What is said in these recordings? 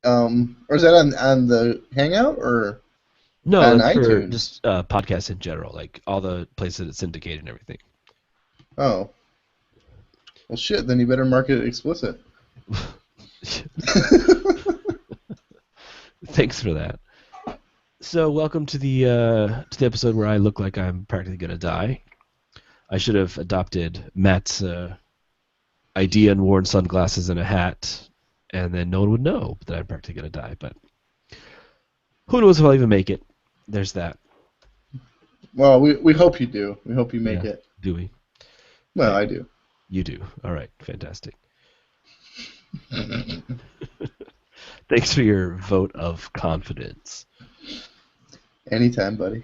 Or is that on the Hangout or No, on it's for iTunes? just podcasts in general, like all the places it's syndicated and everything. Oh, well, shit. Then you better mark it explicit. Thanks for that. So, welcome to the episode where I look like I'm practically gonna die. I should have adopted Matt's idea and worn sunglasses and a hat, and then no one would know that I'm practically gonna die. But who knows if I'll even make it? There's that. Well, we hope you do. We hope you make Yeah. it. Do we? Well, Okay. I do. You do. All right. Fantastic. Thanks for your vote of confidence. Anytime, buddy.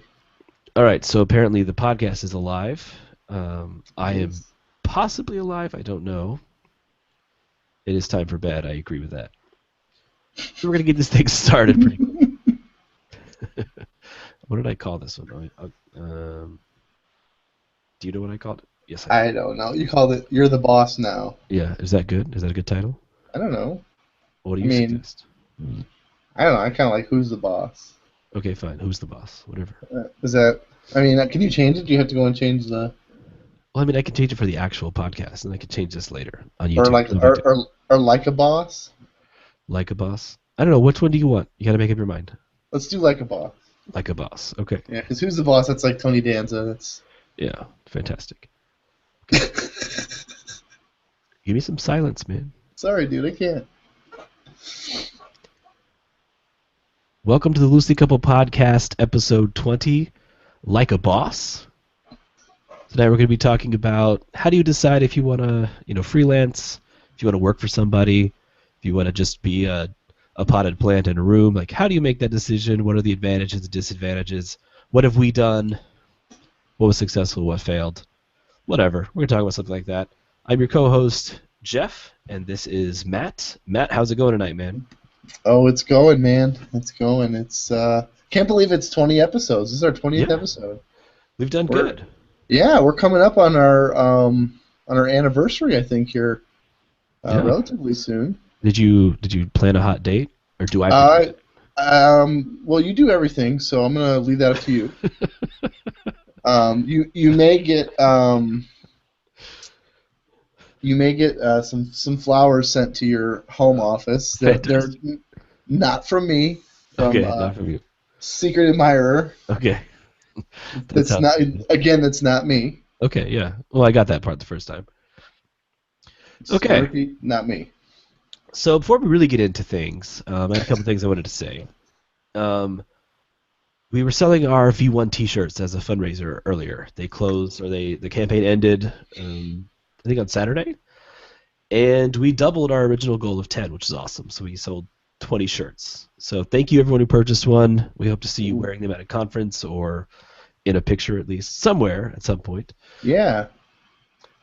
All right. So apparently the podcast is alive. I am Yes. possibly alive. I don't know. It is time for bed. I agree with that. So we're gonna get this thing started pretty quick. What did I call this one? Do you know what I called it? Yes, I do. I don't know. You called it. You're the boss now. Yeah. Is that good? Is that a good title? I don't know. What do I you mean, suggest? I don't know. I kind of like who's the boss. Okay, fine. Who's the boss? Whatever. Is that? I mean, can you change it? Do you have to go and change the Well, I mean, I can change it for the actual podcast, and I can change this later on or YouTube. like No big deal. or like a boss? Like a boss? I don't know. Which one do you want? You got to make up your mind. Let's do like a boss. Like a boss. Okay. Yeah, because who's the boss? That's like Tony Danza. That's. Yeah. Fantastic. Okay. Give me some silence, man. Sorry, dude. I can't. Welcome to the Loosely Couple Podcast, episode 20, Like a Boss. Tonight we're going to be talking about how do you decide if you want to, freelance, if you want to work for somebody, if you want to just be a potted plant in a room. Like, how do you make that decision? What are the advantages and disadvantages? What have we done? What was successful? What failed? Whatever. We're going to talk about something like that. I'm your co-host, Jeff, and this is Matt. Matt, how's it going tonight, man? Oh, it's going, man. It's going. It's can't believe it's 20 episodes. This is our 20th Yeah, episode. we've done We're good. Yeah, we're coming up on our anniversary. I think here Yeah. relatively soon. Did you plan a hot date, or do I Uh, plan well, you do everything, so I'm gonna leave that up to you. You may get some flowers sent to your home office. They're Fantastic. not from me, from Okay, not from you. secret admirer. Okay, that That's sounds not good. that's not me. Okay, yeah. Well, I got that part the first time. Just want to Okay, repeat, not me. so before we really get into things, I had a couple things I wanted to say. Um, we were selling our V1 T-shirts as a fundraiser earlier. They closed, or the campaign ended, I think on Saturday, and we doubled our original goal of 10, which is awesome. So we sold 20 shirts. So thank you everyone who purchased one. We hope to see you wearing them at a conference or in a picture at least somewhere at some point. Yeah.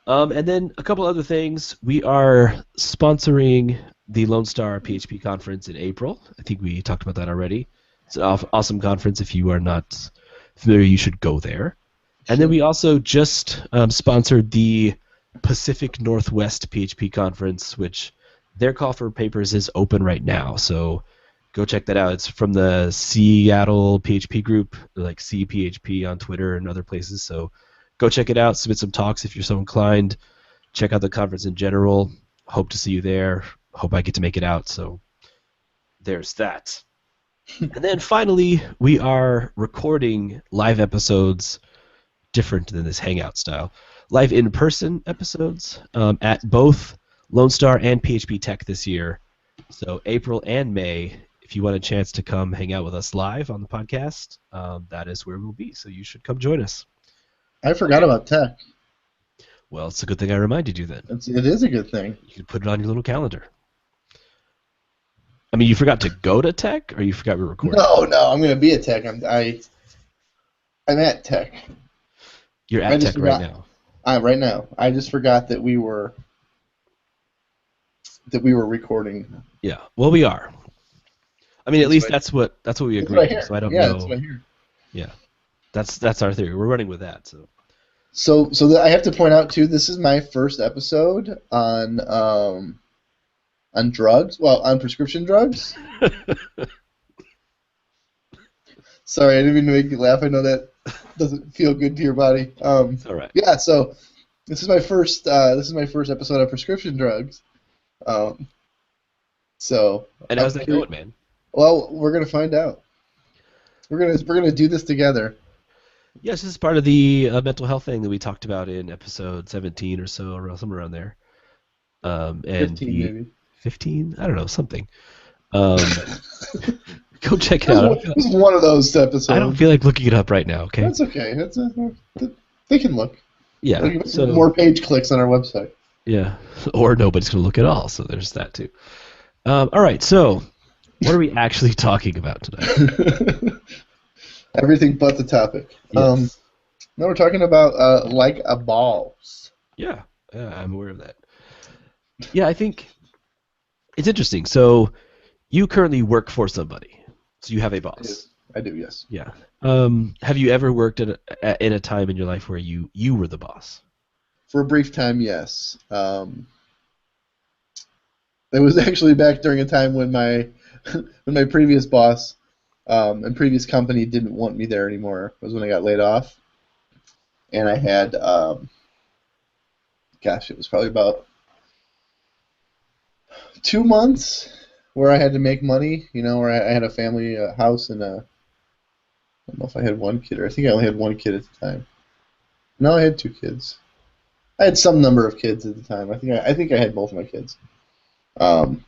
And then a couple other things. We are sponsoring the Lone Star PHP conference in April. I think we talked about that already. It's an awesome conference. If you are not familiar, you should go there. And then we also just sponsored the Pacific Northwest PHP conference, which their call for papers is open right now. So go check that out. It's from the Seattle PHP group, like CPHP on Twitter and other places. So go check it out. Submit some talks if you're so inclined. Check out the conference in general. Hope to see you there. Hope I get to make it out. So there's that. And then finally, we are recording live episodes different than this Hangout style. Live in-person episodes at both Lone Star and PHP Tech this year. So April and May, if you want a chance to come hang out with us live on the podcast, that is where we'll be. So you should come join us. I forgot about tech. Well, it's a good thing I reminded you then. It is a good thing. You can put it on your little calendar. I mean, you forgot to go to Tech, or you forgot we were recording? No, I'm gonna be at tech. I'm at tech. You're I at just Tech right forgot. now. Right now. I just forgot that we were recording. Yeah. Well, we are. I mean, at That's least what that's what we that's what I agreed to. hear. So I don't Yeah, that's know. what I hear. Yeah. That's our theory. We're running with that. So. So I have to point out too. This is my first episode on On drugs? Well, on prescription drugs? Sorry, I didn't mean to make you laugh. I know that doesn't feel good to your body. It's all right. Yeah, so this is my first episode of prescription drugs. Um, so And I'm how's that curious. going, man? Well, we're gonna find out. We're gonna do this together. Yes, this is part of the mental health thing that we talked about in episode 17 or so, or somewhere around there. And 15 the maybe. 15, I don't know, something. Um, go check it This is out. one this is one of those I don't episodes. feel like looking it up right now. Okay. That's okay. They can look. They'll Yeah. give us So more page clicks on our website. yeah, or nobody's gonna look at all. So there's that too. All right. So what are we actually talking about tonight? Everything but the topic. Yes. Now we're talking about like a balls. Yeah. I'm aware of that. Yeah, I think it's interesting. So you currently work for somebody. So you have a I do. boss. I do, yes. Yeah. Have you ever worked in a time in your life where you were the boss? For a brief time, yes. It was actually back during a time when my when my previous boss and previous company didn't want me there anymore. It was when I got laid off, and I had gosh, it was probably about 2 months where I had to make money. Where I had a family, a house, and I don't know if I had one kid, or I think I only had one kid at the time. No, I had two kids. I had some number of kids at the time. I think I had both of my kids. Um,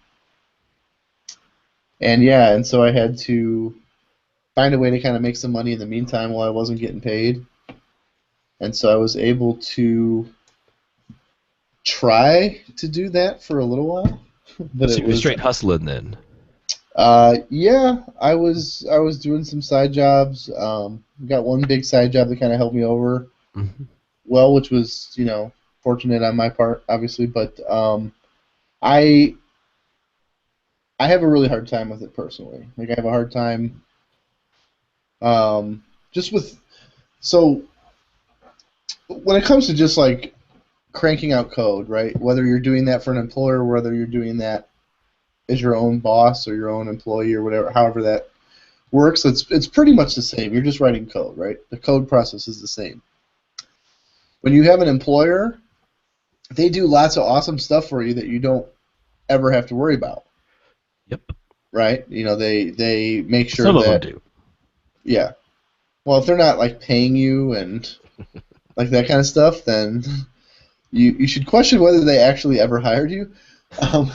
and yeah, and so I had to find a way to kind of make some money in the meantime while I wasn't getting paid. And so I was able to try to do that for a little while, but So it you were was straight hustling then. yeah, I was doing some side jobs. Got one big side job that kind of helped me over Hmm. well, which was fortunate on my part, obviously, but I I have a really hard time with it personally. Like I have a hard time just with so when it comes to just like cranking out code, right? Whether you're doing that for an employer, whether you're doing that as your own boss or your own employee or whatever, however that works, it's pretty much the same. You're just writing code, right? The code process is the same. When you have an employer, they do lots of awesome stuff for you that you don't ever have to worry about, Yep. right? They make sure Some of them that do. yeah. Well, if they're not like paying you and like that kind of stuff, then you should question whether they actually ever hired you. Um,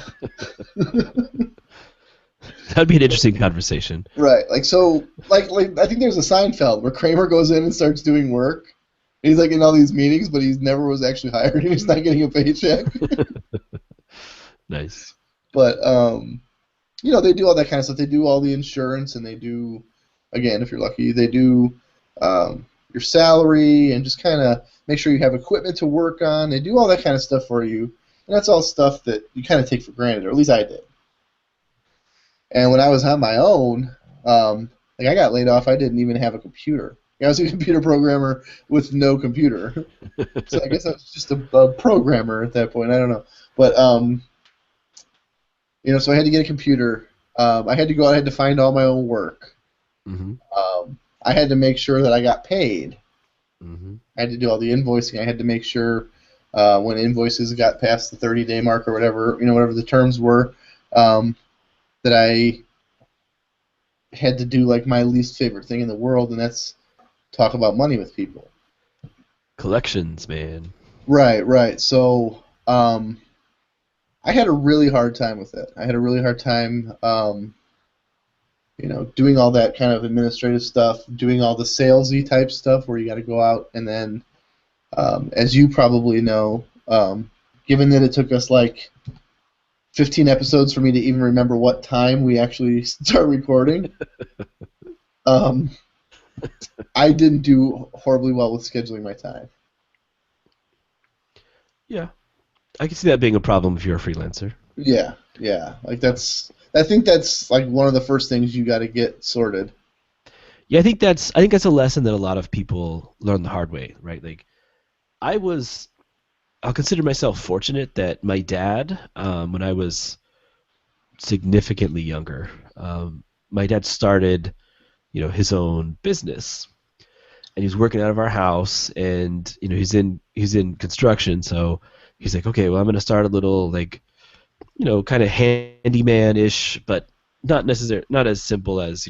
That'd be an interesting conversation. right. Like so like I think there's a Seinfeld where Kramer goes in and starts doing work. He's like in all these meetings, but he never was actually hired and he's not getting a paycheck. Nice. But they do all that kind of stuff. They do all the insurance and they do again, if you're lucky, they do your salary and just kind of make sure you have equipment to work on. They do all that kind of stuff for you. And that's all stuff that you kind of take for granted, or at least I did. And when I was on my own, like I got laid off, I didn't even have a computer. I was a computer programmer with no computer. So I guess I was just a programmer at that point. I don't know. But, so I had to get a computer. I had to go out, I had to find all my own work. Hmm. I had to make sure that I got paid. Hmm. I had to do all the invoicing. I had to make sure when invoices got past the 30-day mark or whatever the terms were, that I had to do like my least favorite thing in the world, and that's talk about money with people. Collections, man. Right, right. So I had a really hard time with it. I had a really hard time, doing all that kind of administrative stuff, doing all the salesy type stuff where you got to go out and then, as you probably know, given that it took us like 15 episodes for me to even remember what time we actually start recording, um, I didn't do horribly well with scheduling my time. Yeah. I can see that being a problem if you're a freelancer. Yeah, yeah. I think that's like one of the first things you got to get sorted. Yeah, I think that's a lesson that a lot of people learn the hard way, right? Like I'll consider myself fortunate that my dad, when I was significantly younger. My dad started, his own business, and he's working out of our house, and he's in construction, so he's like, okay, well, I'm gonna start a little, like, kind of handyman-ish, but not as simple as,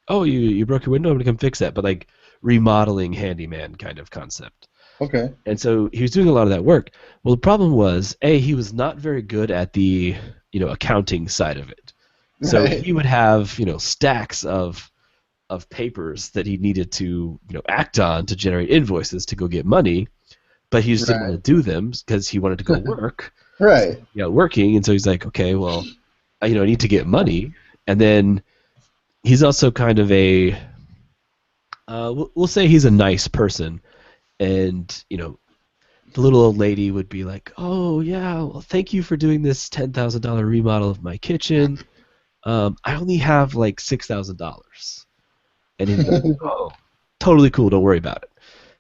oh, you broke your window, I'm gonna come fix that, but like remodeling handyman kind of concept. Okay. And so he was doing a lot of that work. Well, the problem was, he was not very good at the, accounting side of it. So Right. he would have, stacks of papers that he needed to, act on to generate invoices to go get money, but he just didn't want Right. to do them because he wanted to go work. So, Right. working, and so he's like, okay, well, I need to get money, and then he's also kind of a, we'll say he's a nice person, and the little old lady would be like, "Oh yeah, well, thank you for doing this $10,000 remodel of my kitchen. I only have like $6,000," and he'd be like, "Oh, totally cool. Don't worry about it."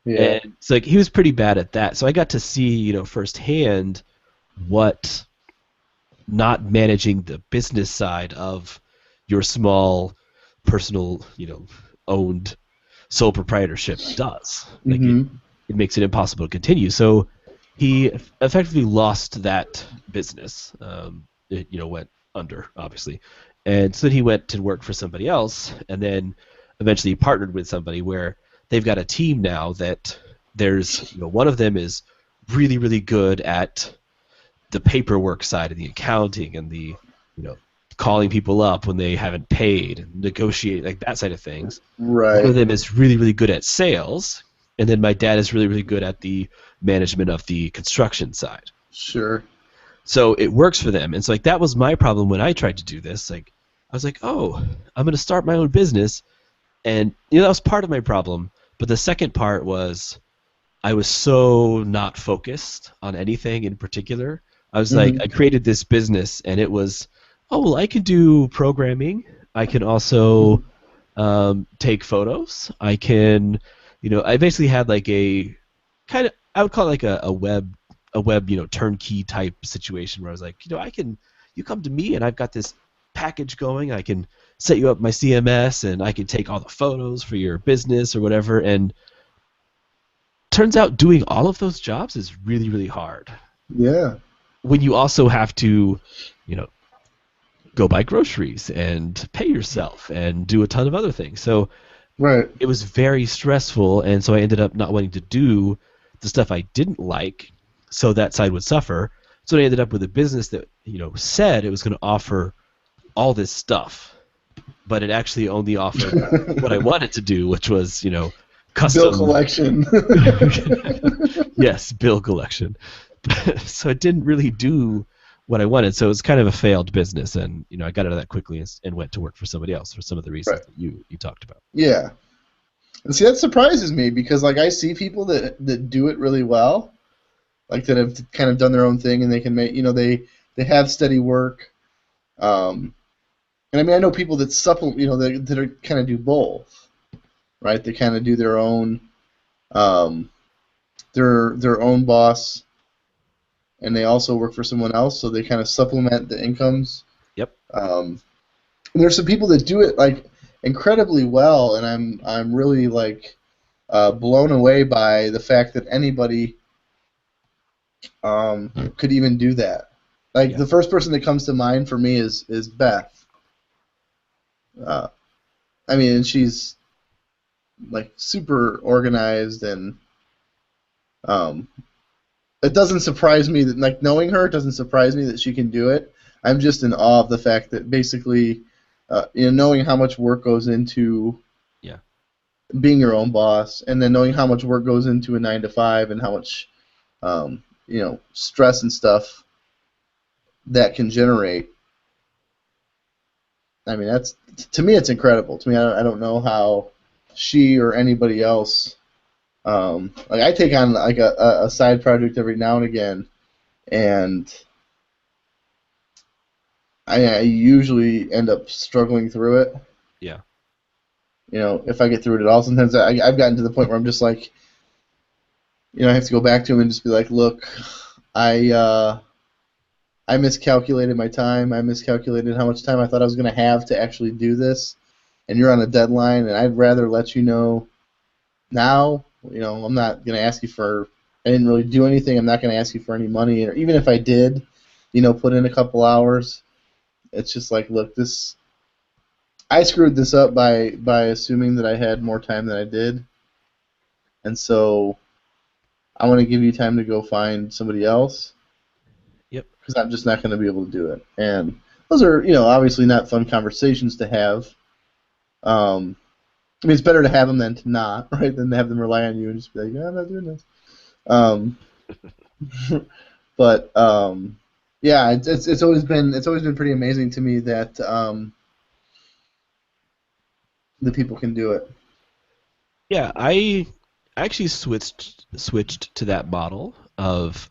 Yeah. And it's like he was pretty bad at that. So I got to see, firsthand what not managing the business side of your small personal, owned sole proprietorship does. Like Mm-hmm. it makes it impossible to continue. So he effectively lost that business. It went under, obviously, and so then he went to work for somebody else, and then eventually partnered with somebody where they've got a team now that there's one of them is really really good at the paperwork side and the accounting and the calling people up when they haven't paid and negotiate, like that side of things. One of Right. them is really really good at sales, and then my dad is really really good at the management of the construction side. Sure. So it works for them. And so like that was my problem when I tried to do this. Like I was like, oh, I'm going to start my own business, and that was part of my problem. But the second part was I was so not focused on anything in particular. I was like, Mm-hmm. I created this business, and it was, oh, well, I can do programming. I can also take photos. I can, I basically had like a kind of, I would call it like a web, turnkey type situation where I was like, you come to me and I've got this package going. I can set you up my CMS and I can take all the photos for your business or whatever. And turns out doing all of those jobs is really, really hard. Yeah. When you also have to, you know, go buy groceries and pay yourself and do a ton of other things. So Right. it was very stressful, and so I ended up not wanting to do the stuff I didn't like, so that side would suffer. So I ended up with a business that said it was going to offer all this stuff, but it actually only offered what I wanted to do, which was Bill custom. collection. Yes, bill collection. So it didn't really do what I wanted. So it was kind of a failed business, and I got out of that quickly and went to work for somebody else for some of the reasons Right. that you talked about. Yeah. And see, that surprises me because like I see people that do it really well, like that have kind of done their own thing and they can make they have steady work. And I mean I know people that supplement that are kind of do both, right? They kind of do their own um, their own boss and they also work for someone else, so they kind of supplement the incomes. Yep. And there's some people that do it like incredibly well, and I'm really like blown away by the fact that anybody could even do that. Like Yeah. the first person that comes to mind for me is Beth. Uh, I mean, and she's like super organized, and um, it doesn't surprise me that like knowing her, it doesn't surprise me that she can do it. I'm just in awe of the fact that basically, knowing how much work goes into Yeah. being your own boss, and then knowing how much work goes into a 9 to 5, and how much stress and stuff that can generate. I mean, that's to me, it's incredible. To me, I don't know how she or anybody else. Like I take on like a side project every now and again, and I usually end up struggling through it. Yeah. If I get through it at all, sometimes I've gotten to the point where I'm just like, I have to go back to him and just be like, look, I I miscalculated my time. I miscalculated how much time I thought I was going to have to actually do this. And you're on a deadline, and I'd rather let you know now. I'm not going to ask you for. I didn't really do anything. I'm not going to ask you for any money, or even if I did, put in a couple hours. It's just like, look, this. I screwed this up by assuming that I had more time than I did, and so I want to give you time to go find somebody else. Yep. Because I'm just not going to be able to do it. And those are, obviously not fun conversations to have. It's better to have them than to not, right? Than to have them rely on you and just be like, I'm not doing this. But yeah, it's always been pretty amazing to me that the people can do it. Yeah, I actually switched to that model of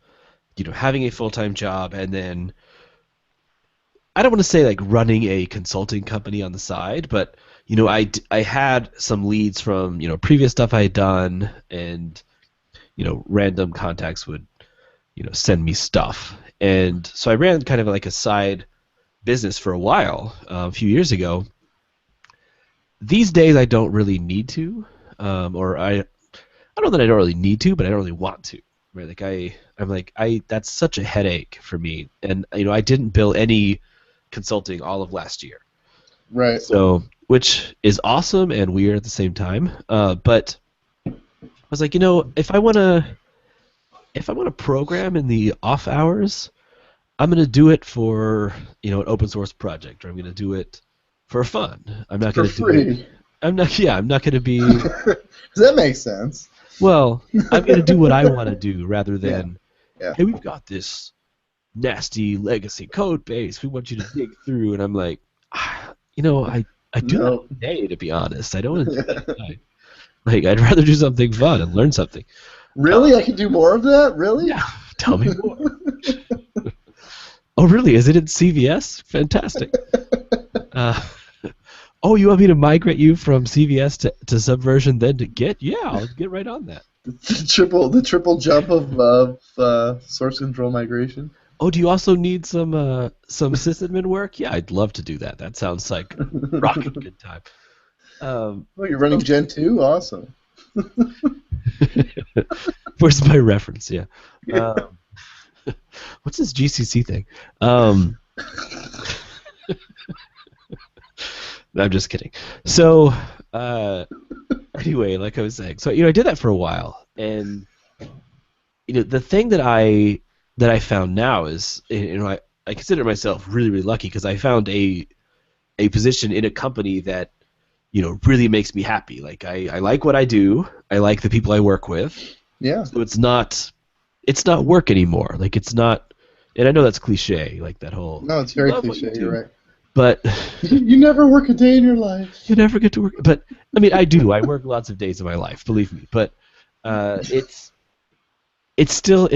having a full-time job and then I don't want to say like running a consulting company on the side, but I had some leads from previous stuff I had done, and random contacts would send me stuff, and so I ran kind of like a side business for a while a few years ago. These days I don't really need to, or I don't know that I don't really need to, but I don't really want to. Right? Like that's such a headache for me, and I didn't bill any consulting all of last year. Right. So, which is awesome and weird at the same time. But I was like, if I want to program in the off hours, I'm going to do it for an open source project, or I'm going to do it for fun. I'm not going to do it. I'm not. Yeah, I'm not going to be. Does that make sense? Well, I'm going to do what I want to do rather than, Yeah. hey, we've got this nasty legacy code base we want you to dig through, and I'm like, I do that all day, to be honest. I don't want to do that. Like, I'd rather do something fun and learn something. Really? I can do more of that? Really? Yeah. Tell me more. Oh, really? Is it in CVS? Fantastic. Oh, you want me to migrate you from CVS to Subversion, then to Git? Yeah, I'll get right on that. The triple jump of source control migration. Oh, do you also need some sysadmin work? Yeah, I'd love to do that. That sounds like rocking good time. You're running Gen 2? Awesome. Where's my reference? Yeah. What's this GCC thing? No, I'm just kidding. So, anyway, like I was saying, so I did that for a while, and the thing that I found now is, I consider myself really, really lucky because I found a position in a company that really makes me happy. Like I like what I do. I like the people I work with. Yeah. So it's not work anymore. Like it's not, and I know that's cliche, like that whole. No, it's very cliche. You're right. But you never work a day in your life. You never get to work. But I mean, I do. I work lots of days of my life, believe me. But it's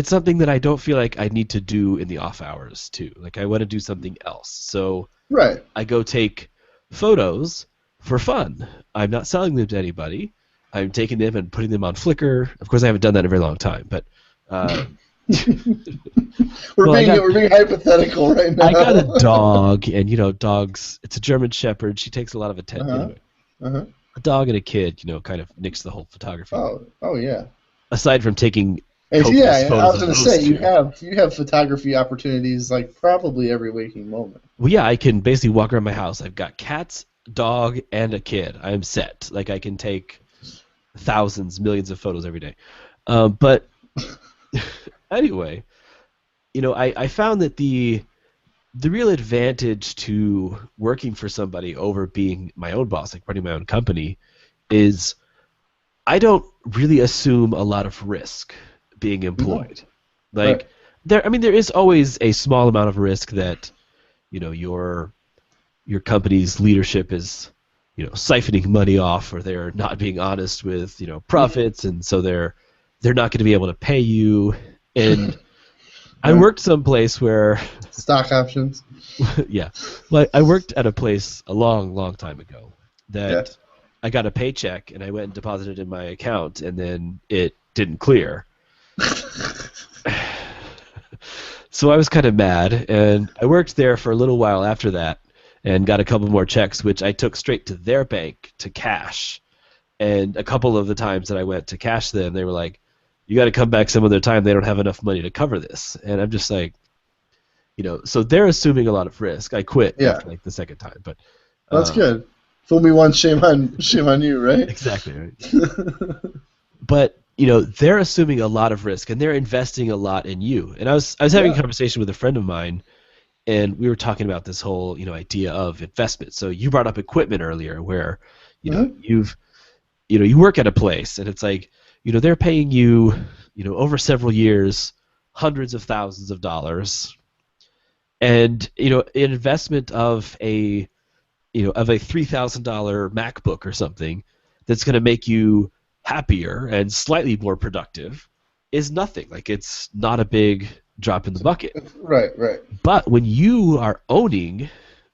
something that I don't feel like I need to do in the off hours too. Like I want to do something else. So right. I go take photos for fun. I'm not selling them to anybody. I'm taking them and putting them on Flickr. Of course, I haven't done that in a very long time, but. We're being hypothetical right now. I got a dog, and dogs. It's a German Shepherd. She takes a lot of attention. Anyway, a dog and a kid, kind of nix the whole photography. Oh yeah. Aside from taking. Yeah, I was going to say you have photography opportunities like probably every waking moment. Well, yeah, I can basically walk around my house. I've got cats, dog, and a kid. I'm set. Like I can take thousands, millions of photos every day. But anyway, I found that the real advantage to working for somebody over being my own boss, like running my own company, is I don't really assume a lot of risk being employed. Mm-hmm. Like right. there is always a small amount of risk that your company's leadership is siphoning money off, or they're not being honest with profits, and so they're not going to be able to pay you. And I worked someplace where stock options. Yeah, well, I worked at a place a long, long time ago that I got a paycheck and I went and deposited it in my account, and then it didn't clear. So I was kind of mad, and I worked there for a little while after that, and got a couple more checks, which I took straight to their bank to cash. And a couple of the times that I went to cash them, they were like, "You got to come back some other time. They don't have enough money to cover this." And I'm just like, so they're assuming a lot of risk. I quit Yeah, after like the second time, but that's um, good. Fool me once, shame on you, right? exactly right. But they're assuming a lot of risk, and they're investing a lot in you. And I was having a Yeah. conversation with a friend of mine, and we were talking about this whole idea of investment. So you brought up equipment earlier, where Uh-huh. you work at a place, and it's like they're paying you over several years hundreds of thousands of dollars, and an investment of a $3,000 MacBook or something that's going to make you happier and slightly more productive is nothing. Like, it's not a big drop in the bucket. Right, right. But when you are owning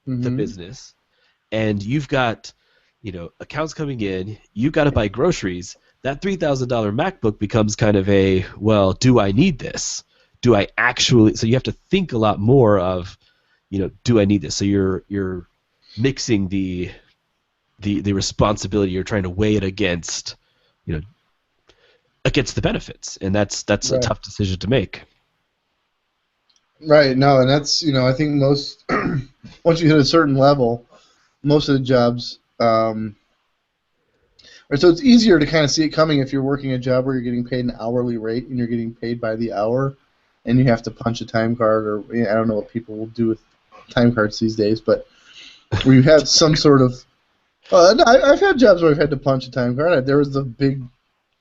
the Mm-hmm. business and you've got accounts coming in, you've got to buy groceries, that $3,000 MacBook becomes kind of a, well, do I need this? Do I actually? So you have to think a lot more of, do I need this? So you're mixing the responsibility. You're trying to weigh it against, you know, against the benefits, and that's a Right. tough decision to make. Right. No, and that's I think most once you hit a certain level, most of the jobs, right, so it's easier to kind of see it coming if you're working a job where you're getting paid an hourly rate and you're getting paid by the hour, and you have to punch a time card, or I don't know what people will do with time cards these days, but where you have some sort of. No, I've had jobs where I've had to punch a time card. There was the big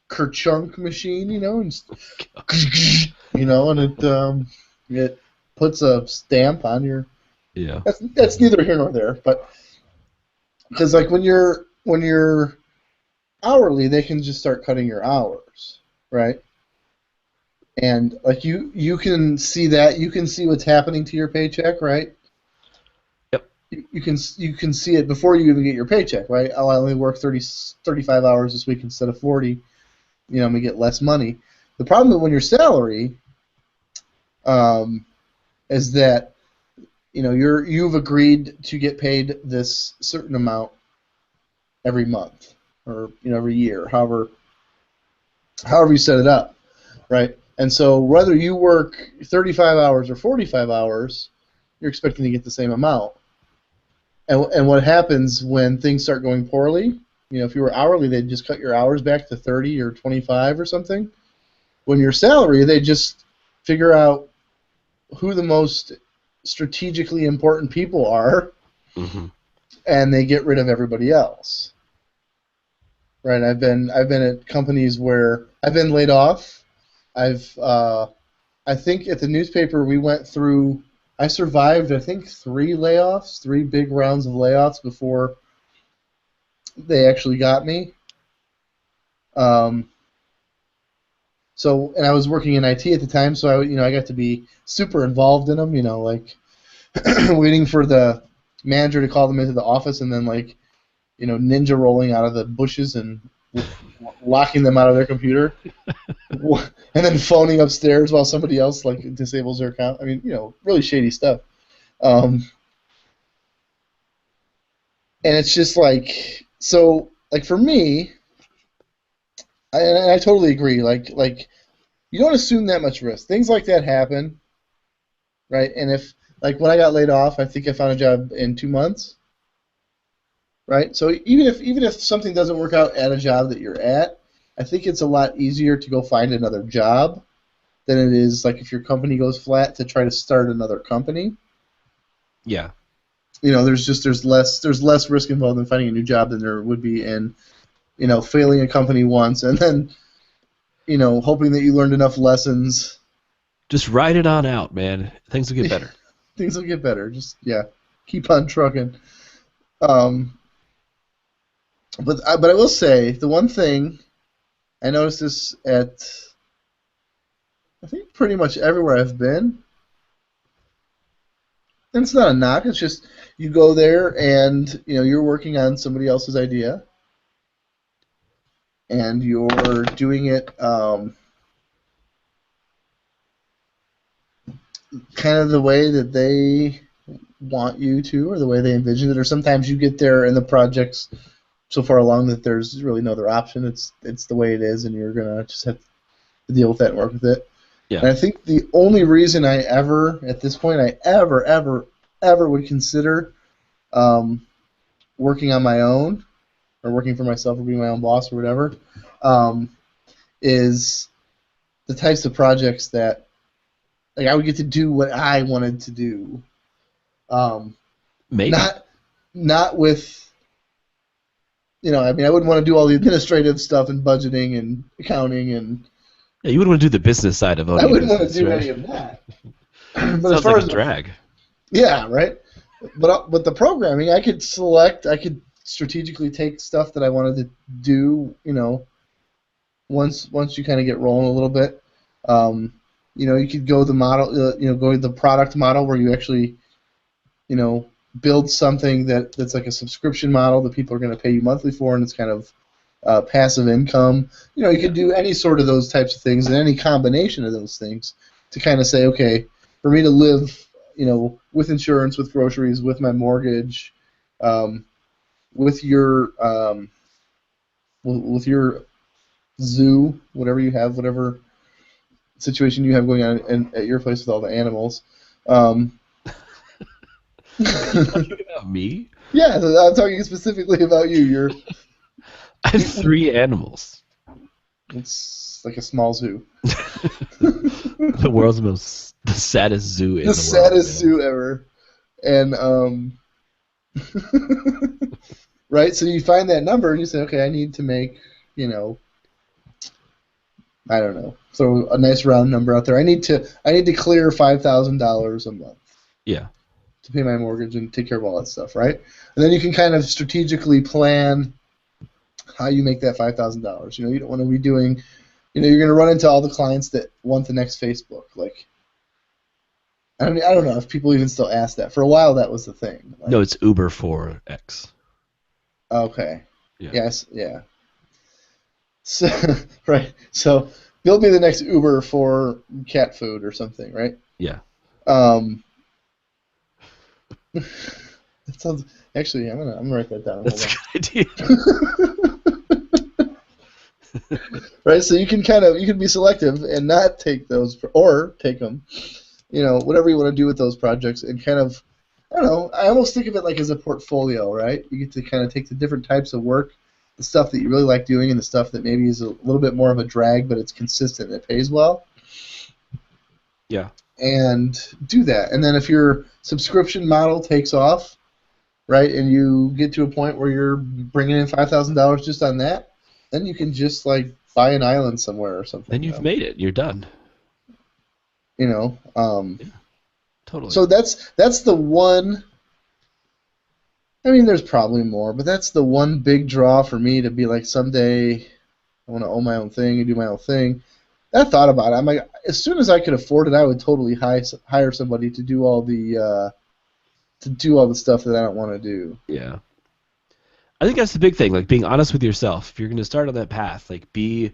Kerchunk machine, and and it puts a stamp on your. Yeah. That's neither here nor there, but because like when you're hourly, they can just start cutting your hours, right? And like you can see that, you can see what's happening to your paycheck, right? Yep. You can see it before you even get your paycheck, right? Oh, I only work 35 hours this week instead of 40. I'm gonna get less money. The problem with when you're salary, um, is that you've agreed to get paid this certain amount every month, or every year, however you set it up, right? And so whether you work 35 hours or 45 hours, you're expecting to get the same amount. And what happens when things start going poorly? If you were hourly, they'd just cut your hours back to 30 or 25 or something. When you're salary, they just figure out who the most strategically important people are, Hmm. and they get rid of everybody else. Right? I've been at companies where I've been laid off. I think at the newspaper we went through. I survived, I think, three big rounds of layoffs before they actually got me. Um, and I was working in IT at the time, so I got to be super involved in them. Like waiting for the manager to call them into the office, and then like ninja rolling out of the bushes and locking them out of their computer, and then phoning upstairs while somebody else like disables their account. I mean, really shady stuff. Um, and it's just like so. Like for me, I totally agree. Like you don't assume that much risk. Things like that happen, right? And if like when I got laid off, I think I found a job in 2 months, right? So even if something doesn't work out at a job that you're at, I think it's a lot easier to go find another job than it is like if your company goes flat to try to start another company. Yeah. There's less risk involved in finding a new job than there would be in failing a company once and then hoping that you learned enough lessons. Just ride it on out, man. Things will get better. Things will get better. Just yeah, keep on trucking. Um, but I will say the one thing I noticed this at I think pretty much everywhere I've been, and it's not a knock. It's just you go there and you're working on somebody else's idea, and you're doing it kind of the way that they want you to, or the way they envision it, or sometimes you get there and the project's so far along that there's really no other option. It's the way it is, and you're gonna just have to deal with that and work with it. Yeah. And I think the only reason I ever, at this point, I ever would consider working on my own, or working for myself, or being my own boss, or whatever, is the types of projects that, like, I would get to do what I wanted to do. Maybe. Not with, I mean, I wouldn't want to do all the administrative stuff and budgeting and accounting and. Yeah, you wouldn't want to do the business side of owning I wouldn't business, want to do right? any of that. But But sounds like a drag. Yeah, right. But the programming, I could strategically take stuff that I wanted to do. Once you kind of get rolling a little bit, you could go the model, go the product model where you actually, build something that's like a subscription model that people are going to pay you monthly for, and it's kind of passive income. You could do any sort of those types of things and any combination of those things to kind of say, okay, for me to live, with insurance, with groceries, with my mortgage, with your zoo, whatever you have, whatever situation you have going on at your place with all the animals. You talking about me? Yeah, I'm talking specifically about you. I have 3 animals. It's like a small zoo. The world's the saddest zoo in the world. The saddest zoo ever. And right, so you find that number and you say, okay, I need to make, I don't know, throw a nice round number out there. I need to clear $5,000 a month. Yeah. To pay my mortgage and take care of all that stuff, right? And then you can kind of strategically plan how you make that $5,000. You don't want to be doing, you're going to run into all the clients that want the next Facebook. Like, I don't know if people even still ask that. For a while, that was the thing. Like, No, it's Uber for X. Okay. Yeah. Yes. Yeah. So right. So build me the next Uber for cat food or something, right? Yeah. That sounds. Actually, I'm gonna write that down. That's a good idea. Right. So you can be selective and not take those, or take them. Whatever you want to do with those projects, and kind of, I don't know. I almost think of it like as a portfolio, right? You get to kind of take the different types of work, the stuff that you really like doing, and the stuff that maybe is a little bit more of a drag, but it's consistent and it pays well. Yeah. And do that. And then if your subscription model takes off, right, and you get to a point where you're bringing in $5,000 just on that, then you can just like buy an island somewhere or something. Then you've made it. You're done. Yeah, totally. So that's the one. I mean, there's probably more, but that's the one big draw for me to be like, someday I want to own my own thing and do my own thing. I thought about it. I'm like, as soon as I could afford it, I would totally hire somebody to do all the stuff that I don't want to do. Yeah. I think that's the big thing, like being honest with yourself. If you're going to start on that path, like be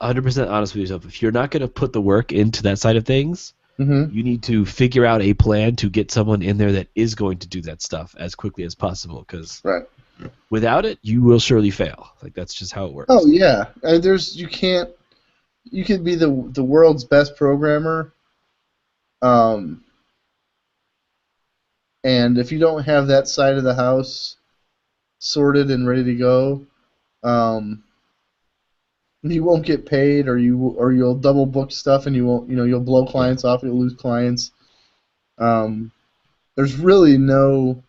100% honest with yourself. If you're not going to put the work into that side of things, Mm-hmm. you need to figure out a plan to get someone in there that is going to do that stuff as quickly as possible, because Right. without it, you will surely fail. Like, that's just how it works. Oh yeah, you can be the world's best programmer, and if you don't have that side of the house sorted and ready to go, you won't get paid, or you'll double book stuff, and you'll blow clients off, you'll lose clients. There's really no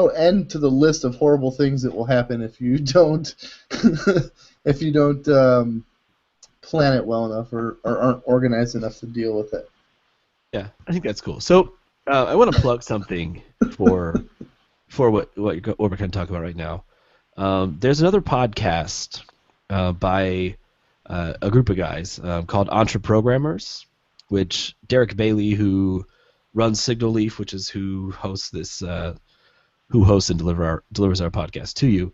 end to the list of horrible things that will happen if you don't plan it well enough, or aren't organized enough to deal with it. Yeah, I think that's cool. So I want to plug something for what we're kind of talking about right now. There's another podcast by a group of guys called Entreprogrammers, which Derek Bailey, who runs Signal Leaf, which is who hosts and delivers our podcast to you.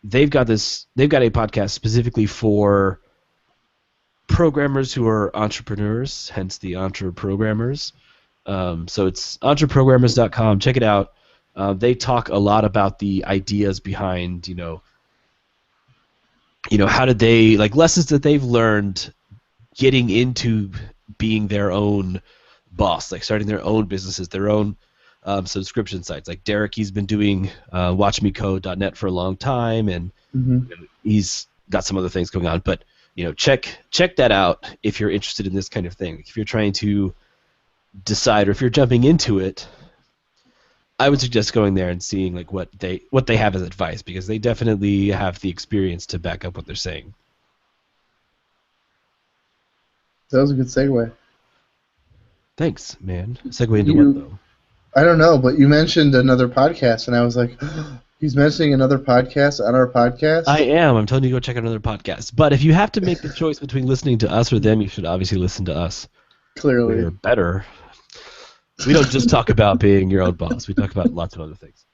They've got a podcast specifically for programmers who are entrepreneurs, hence the Entreprogrammers. So it's entreprogrammers.com. Check it out. They talk a lot about the ideas behind, how did they, like, lessons that they've learned getting into being their own boss, like starting their own businesses, their own subscription sites. Like Derek, he's been doing watchmecode.net for a long time, and he's got some other things going on. But check that out if you're interested in this kind of thing. If you're trying to decide, or if you're jumping into it, I would suggest going there and seeing like what they have as advice, because they definitely have the experience to back up what they're saying. That was a good segue. Thanks, man. Segue into what, though? I don't know, but you mentioned another podcast, and I was like, he's mentioning another podcast on our podcast? I am. I'm telling you to go check out another podcast. But if you have to make the choice between listening to us or them, you should obviously listen to us. Clearly. We're better. We don't just talk about being your own boss. We talk about lots of other things.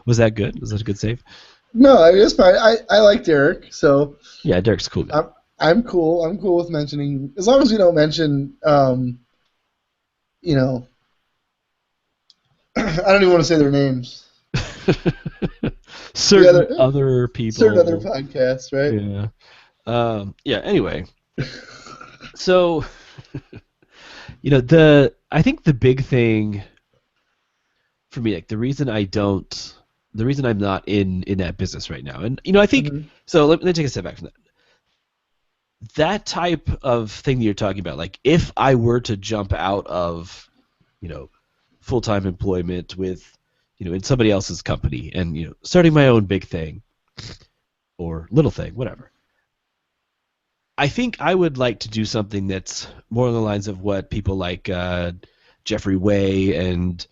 Was that good? Was that a good save? No, I mean, it's fine. I like Derek, so... Yeah, Derek's a cool guy. I'm cool. I'm cool with mentioning... As long as we don't mention, I don't even want to say their names. Certain other people. Certain other podcasts, right? Yeah. Anyway. So... I think the big thing for me, like the reason I'm not in that business right now, and I think so. Let me take a step back from that. That type of thing that you're talking about, like if I were to jump out of, full-time employment with, in somebody else's company and starting my own big thing or little thing, whatever. I think I would like to do something that's more along the lines of what people like Jeffrey Way and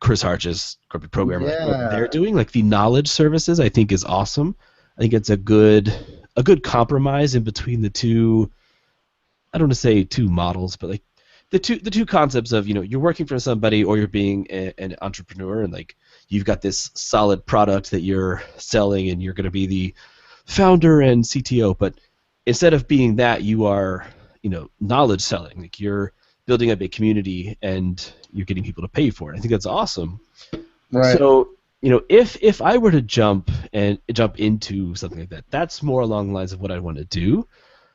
Chris Harch's corporate programmer, what they're doing. Like the knowledge services, I think is awesome. I think it's a good compromise in between the two. I don't want to say two models, but like the two concepts of you're working for somebody or you're being an entrepreneur, and like you've got this solid product that you're selling and you're going to be the founder and CTO, but instead of being that, you are, knowledge selling. Like you're building up a community and you're getting people to pay for it. I think that's awesome. Right. So, if I were to jump into something like that, that's more along the lines of what I want to do.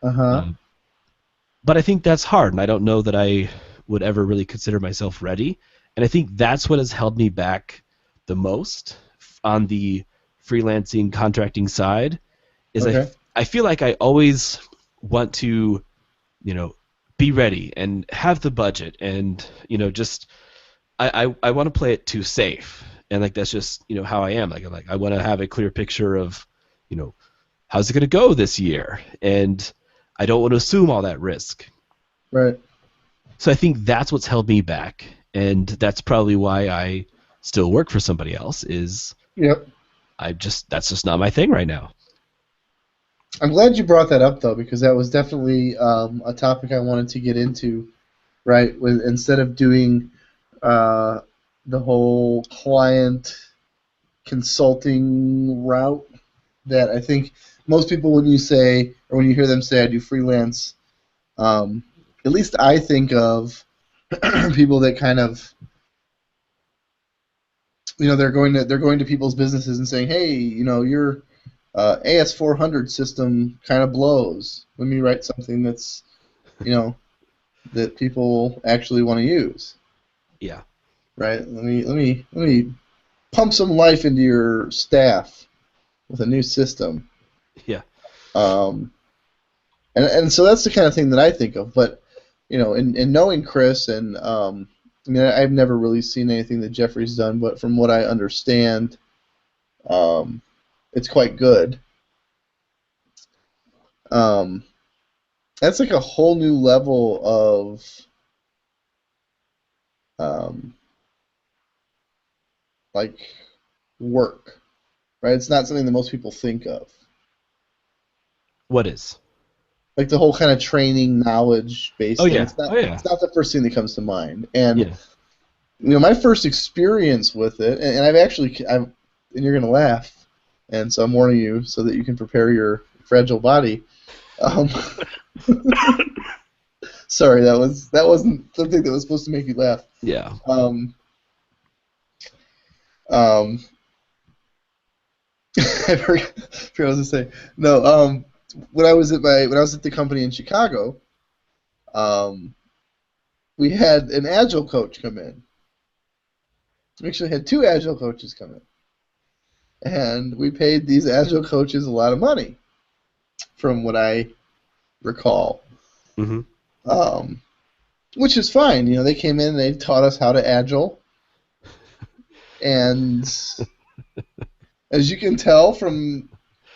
But I think that's hard, and I don't know that I would ever really consider myself ready. And I think that's what has held me back the most on the freelancing contracting side. Is I feel like I always want to, be ready and have the budget and, just I want to play it too safe. And like that's just, how I am. Like I want to have a clear picture of, how's it going to go this year? And I don't want to assume all that risk. Right. So I think that's what's held me back, and that's probably why I still work for somebody else. That's just not my thing right now. I'm glad you brought that up, though, because that was definitely a topic I wanted to get into, right? Instead of doing the whole client consulting route, that I think most people, when you hear them say, I do freelance, at least I think of people that kind of, they're going to people's businesses and saying, hey, your AS400 system kind of blows. Let me write something that's, that people actually want to use. Yeah. Right. Let me pump some life into your staff with a new system. Yeah. And so that's the kind of thing that I think of. But in knowing Chris, and I've never really seen anything that Jeffrey's done, but from what I understand, it's quite good. That's like a whole new level of like work, right? It's not something that most people think of. What is? Like the whole kind of training, knowledge-based thing. Yeah. It's not the first thing that comes to mind. And my first experience with it, and and you're gonna laugh, and so I'm warning you so that you can prepare your fragile body. Um, sorry, that wasn't the thing that was supposed to make you laugh. Yeah. I forgot what I was to say. No, when I was at the company in Chicago, we had an agile coach come in. We actually had 2 agile coaches come in, and we paid these agile coaches a lot of money, from what I recall. Mm-hmm. Which is fine. They came in and they taught us how to agile, and as you can tell from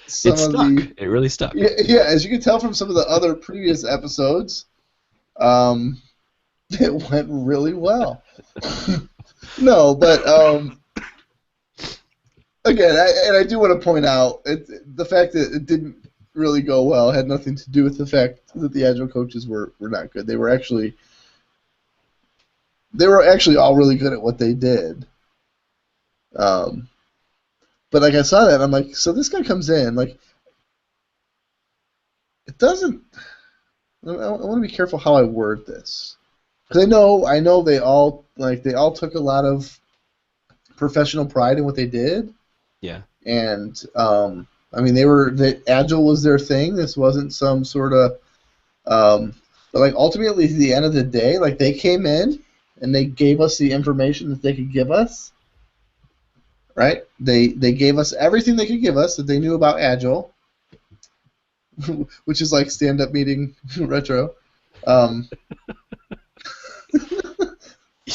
some of the, it really stuck. yeah, as you can tell from some of the other previous episodes, it went really well. No, but again, I do want to point out the fact that it didn't really go well had nothing to do with the fact that the agile coaches were not good. They were actually all really good at what they did. But like I saw that, I'm like, so this guy comes in, like, it doesn't. I want to be careful how I word this, because I know they all took a lot of professional pride in what they did. Yeah. And I mean, agile was their thing. This wasn't some sort of but like ultimately at the end of the day, like they came in and they gave us the information that they could give us. Right? They gave us everything they could give us that they knew about agile, which is like stand-up meeting retro. You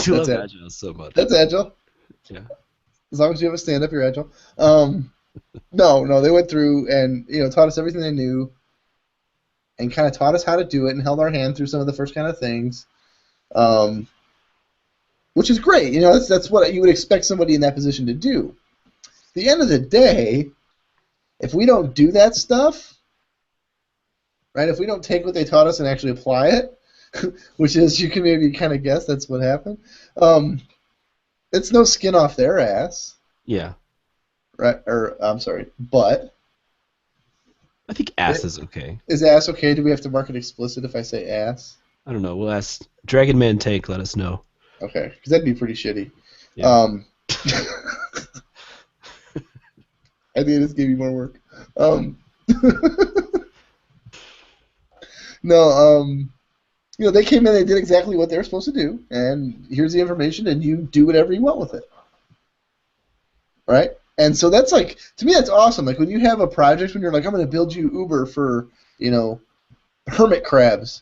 love agile so much. That's agile. Yeah. As long as you have a stand-up, you're agile. No, they went through and taught us everything they knew, and kind of taught us how to do it, and held our hand through some of the first kind of things, which is great. That's what you would expect somebody in that position to do. At the end of the day, if we don't do that stuff, right? If we don't take what they taught us and actually apply it, which is, you can maybe kind of guess that's what happened. It's no skin off their ass. Yeah. Right? Or I'm sorry, but. I think ass is okay. Is ass okay? Do we have to mark it explicit if I say ass? I don't know. We'll ask Dragon Man Tank. Let us know. Okay, because that'd be pretty shitty. Yeah. I think this gave you more work. No, they came in, they did exactly what they were supposed to do, and here's the information, and you do whatever you want with it. Right? And so that's like, to me, that's awesome. Like when you have a project, when you're like, I'm going to build you Uber for, hermit crabs.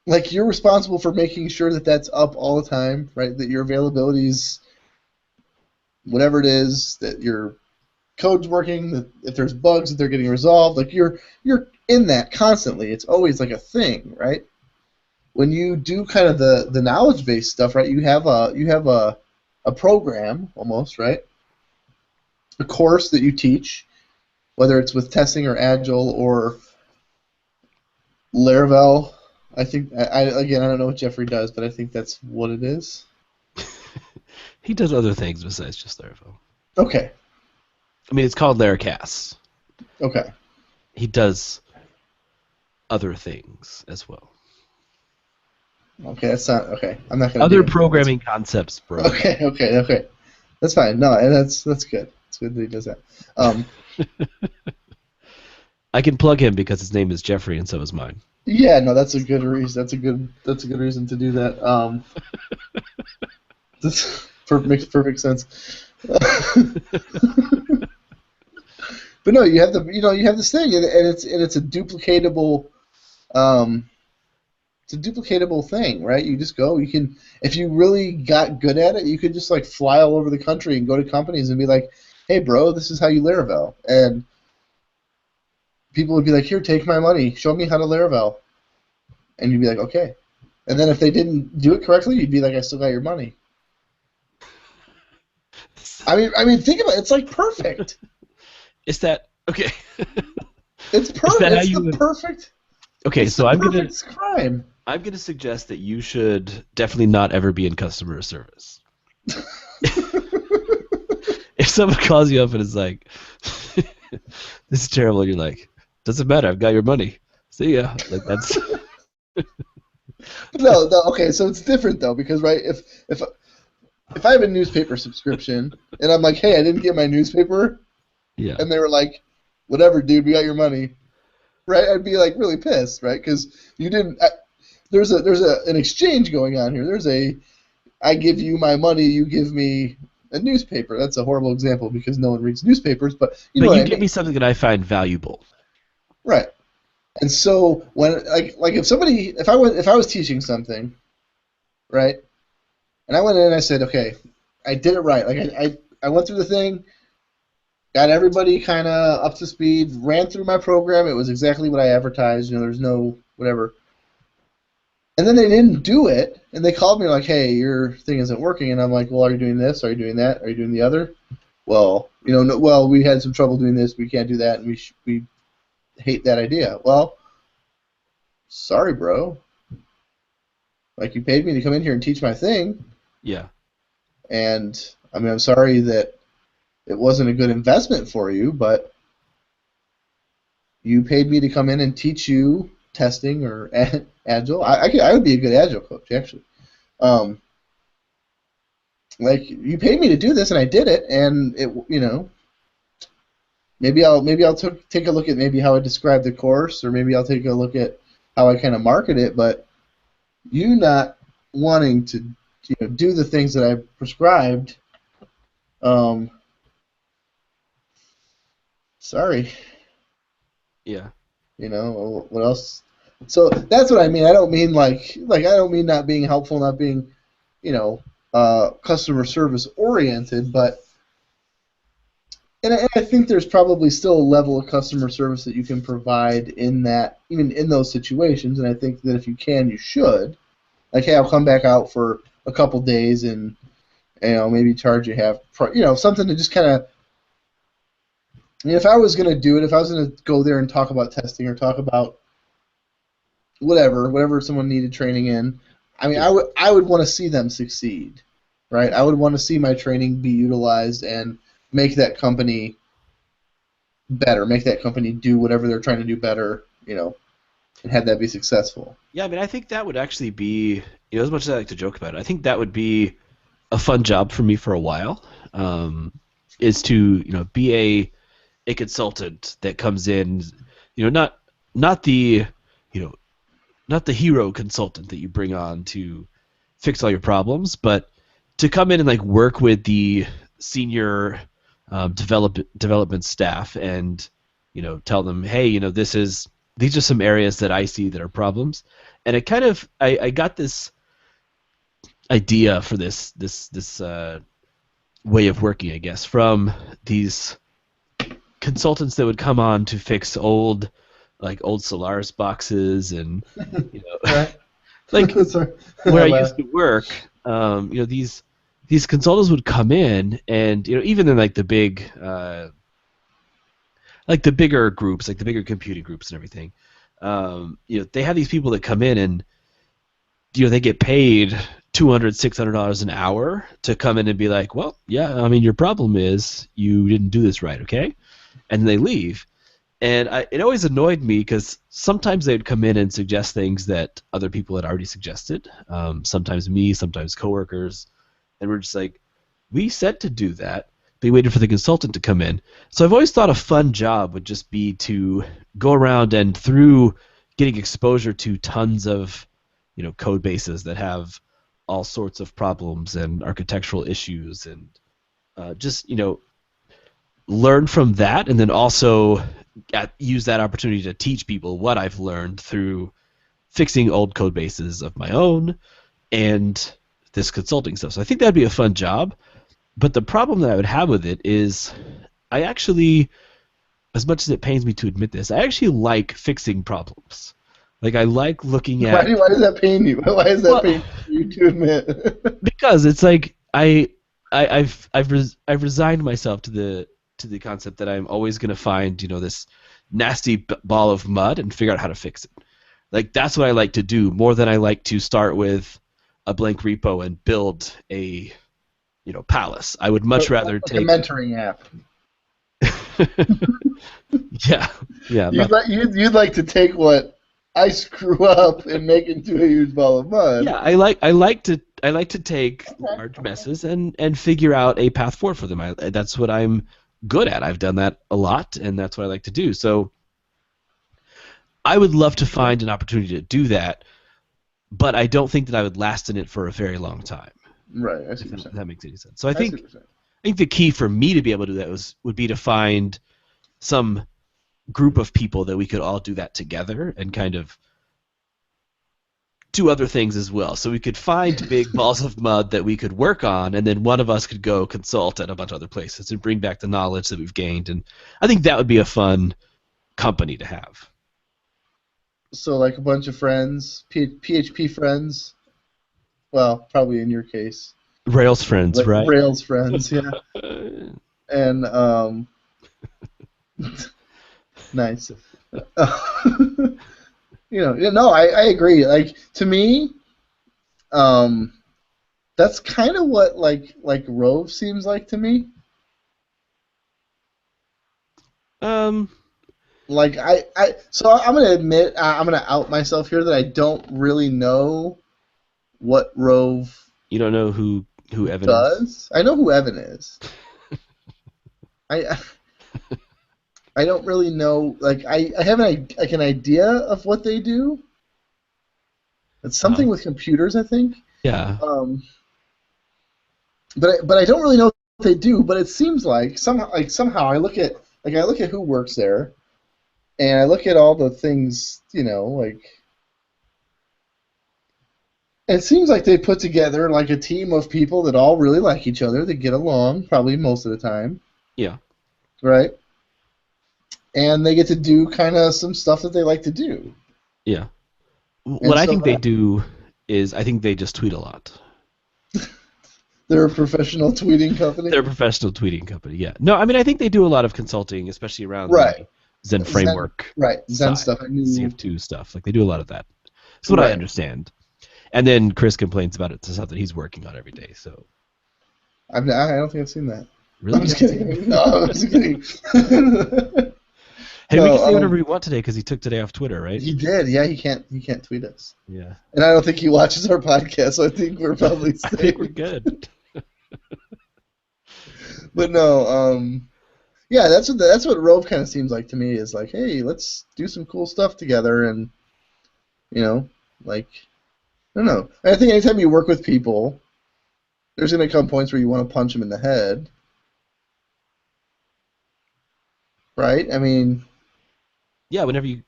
Like you're responsible for making sure that that's up all the time, right? That your availability is whatever it is, that your code's working, that if there's bugs, that they're getting resolved. Like you're in that constantly. It's always like a thing, right? When you do kind of the knowledge-based stuff, right? You have a program almost, right? A course that you teach, whether it's with testing or Agile or Laravel. I think I don't know what Jeffrey does, but I think that's what it is. He does other things besides just Laravel. Okay. I mean, it's called Laracast. Okay. He does other things as well. Okay, that's not okay. I'm not gonna. Other programming concepts, bro. Okay. That's fine. No, and that's good. It's good that he does that. I can plug him because his name is Jeffrey, and so is mine. Yeah, no, that's a good reason. That's a good reason to do that. This makes perfect sense. But no, you have this thing, and it's a duplicatable. It's a duplicatable thing, right? You just go. You can, if you really got good at it, you could just like fly all over the country and go to companies and be like, "Hey, bro, this is how you Laravel," and people would be like, "Here, take my money. Show me how to Laravel," and you'd be like, "Okay." And then if they didn't do it correctly, you'd be like, "I still got your money." I mean, think about it. It's like perfect. Is that okay? It's perfect. It's the perfect. Okay, so I'm gonna crime. I'm gonna suggest that you should definitely not ever be in customer service. Like someone calls you up and is like, "This is terrible." And you're like, "Doesn't matter. I've got your money. See ya." Like that's No, okay, so it's different though because right, if I have a newspaper subscription and I'm like, hey, I didn't get my newspaper, yeah, and they were like, whatever, dude, we got your money, right? I'd be like really pissed, right? Because you didn't. There's an exchange going on here. I give you my money, you give me a newspaper. That's a horrible example because no one reads newspapers, but you know but what you I give mean, me something that I find valuable. right? And so when like if I was teaching something, right, and I went in and I said, okay, I did it right. Like I went through the thing, got everybody kind of up to speed, ran through my program. It was exactly what I advertised. You know, there's no whatever. And then they didn't do it, and they called me like, hey, your thing isn't working. And I'm like, well, are you doing this? Are you doing that? Are you doing the other? Well, you know, no, well, we had some trouble doing this. We can't do that, and we hate that idea. Well, sorry, bro. Like, you paid me to come in here and teach my thing, Yeah, and I mean, I'm sorry that it wasn't a good investment for you, but you paid me to come in and teach you testing or agile. I would be a good agile coach, actually. Um, like, you paid me to do this, and I did it, and it, you know, maybe I'll take a look at maybe how I describe the course, or maybe I'll take a look at how I kind of market it. But you not wanting to, do the things that I prescribed, um, sorry, yeah, what else? So that's what I mean. I don't mean like I don't mean not being helpful, not being, customer service oriented, but and I think there's probably still a level of customer service that you can provide in that, even in those situations. And I think that if you can, you should. Like, hey, I'll come back out for a couple days and maybe charge you half, something to just kind of. I mean, if I was going to do it, if I was going to go there and talk about testing or talk about whatever someone needed training in, I mean, yeah. I would want to see them succeed, right? I would want to see my training be utilized and make that company better, make that company do whatever they're trying to do better, and have that be successful. Yeah, I mean, I think that would actually be, as much as I like to joke about it, I think that would be a fun job for me for a while. Is to be a consultant that comes in, not the not the hero consultant that you bring on to fix all your problems, but to come in and like work with the senior development staff and tell them, hey, these are some areas that I see that are problems. And it kind of I got this idea for this way of working, I guess, from these consultants that would come on to fix old Solaris boxes and Right. like Sorry. where I used to work. These consultants would come in and even in like the big like the bigger groups, like the bigger computing groups and everything, they have these people that come in and they get paid $200-$600 an hour to come in and be like, well, yeah, I mean, your problem is you didn't do this right, okay? And then they leave. And it always annoyed me because sometimes they would come in and suggest things that other people had already suggested. Sometimes me, sometimes coworkers, and we're just like, we said to do that. They waited for the consultant to come in. So I've always thought a fun job would just be to go around and through getting exposure to tons of code bases that have all sorts of problems and architectural issues and just learn from that, and then also use that opportunity to teach people what I've learned through fixing old code bases of my own and this consulting stuff. So I think that'd be a fun job. But the problem that I would have with it is I actually, as much as it pains me to admit this, I actually like fixing problems. Like I like looking at. Why does that pain you? Why does that pain you to admit? Because it's like I've resigned myself to the concept that I'm always going to find this nasty ball of mud and figure out how to fix it. Like that's what I like to do more than I like to start with a blank repo and build a palace. I would much rather like take a mentoring app. yeah, yeah. You'd like to take what I screw up and make it into a huge ball of mud. Yeah, I like to take large messes and figure out a path forward for them. That's what I'm good at. I've done that a lot, and that's what I like to do. So I would love to find an opportunity to do that, but I don't think that I would last in it for a very long time. Right, I see If what you're saying. that makes any sense. So I think the key for me to be able to do that would be to find some group of people that we could all do that together and kind of do other things as well. So we could find big balls of mud that we could work on, and then one of us could go consult at a bunch of other places and bring back the knowledge that we've gained. And I think that would be a fun company to have. So like a bunch of friends, PHP friends. Well, probably in your case. Rails friends, like right? Rails friends, yeah. And nice. I agree. Like to me, that's kind of what like Rove seems like to me. Like so I'm gonna admit I'm gonna out myself here that I don't really know what Rove. You don't know who Evan does. is? I know who Evan is. I don't really know. Like I have an idea of what they do. It's something with computers, I think. Yeah. But I don't really know what they do. But it seems like somehow I look at who works there, and I look at all the things like. It seems like they put together like a team of people that all really like each other. They get along probably most of the time. Yeah. Right. And they get to do kind of some stuff that they like to do. Yeah. What I think they do is I think they just tweet a lot. They're a professional tweeting company? They're a professional tweeting company, yeah. No, I mean, I think they do a lot of consulting, especially around the Zen framework. Zen stuff. CF2 stuff. Like, they do a lot of that. That's what I understand. And then Chris complains about it to something he's working on every day, so. I don't think I've seen that. Really? I'm just kidding. No, I'm just kidding. Hey, we can say whatever we want today because he took today off Twitter, right? He did. Yeah, he can't tweet us. Yeah. And I don't think he watches our podcast, so I think we're probably safe. I think we're good. But no, yeah, that's what Rove kind of seems like to me. Is like, hey, let's do some cool stuff together, and like, I don't know. I think anytime you work with people, there's gonna come points where you want to punch them in the head, right? I mean, yeah. Whenever you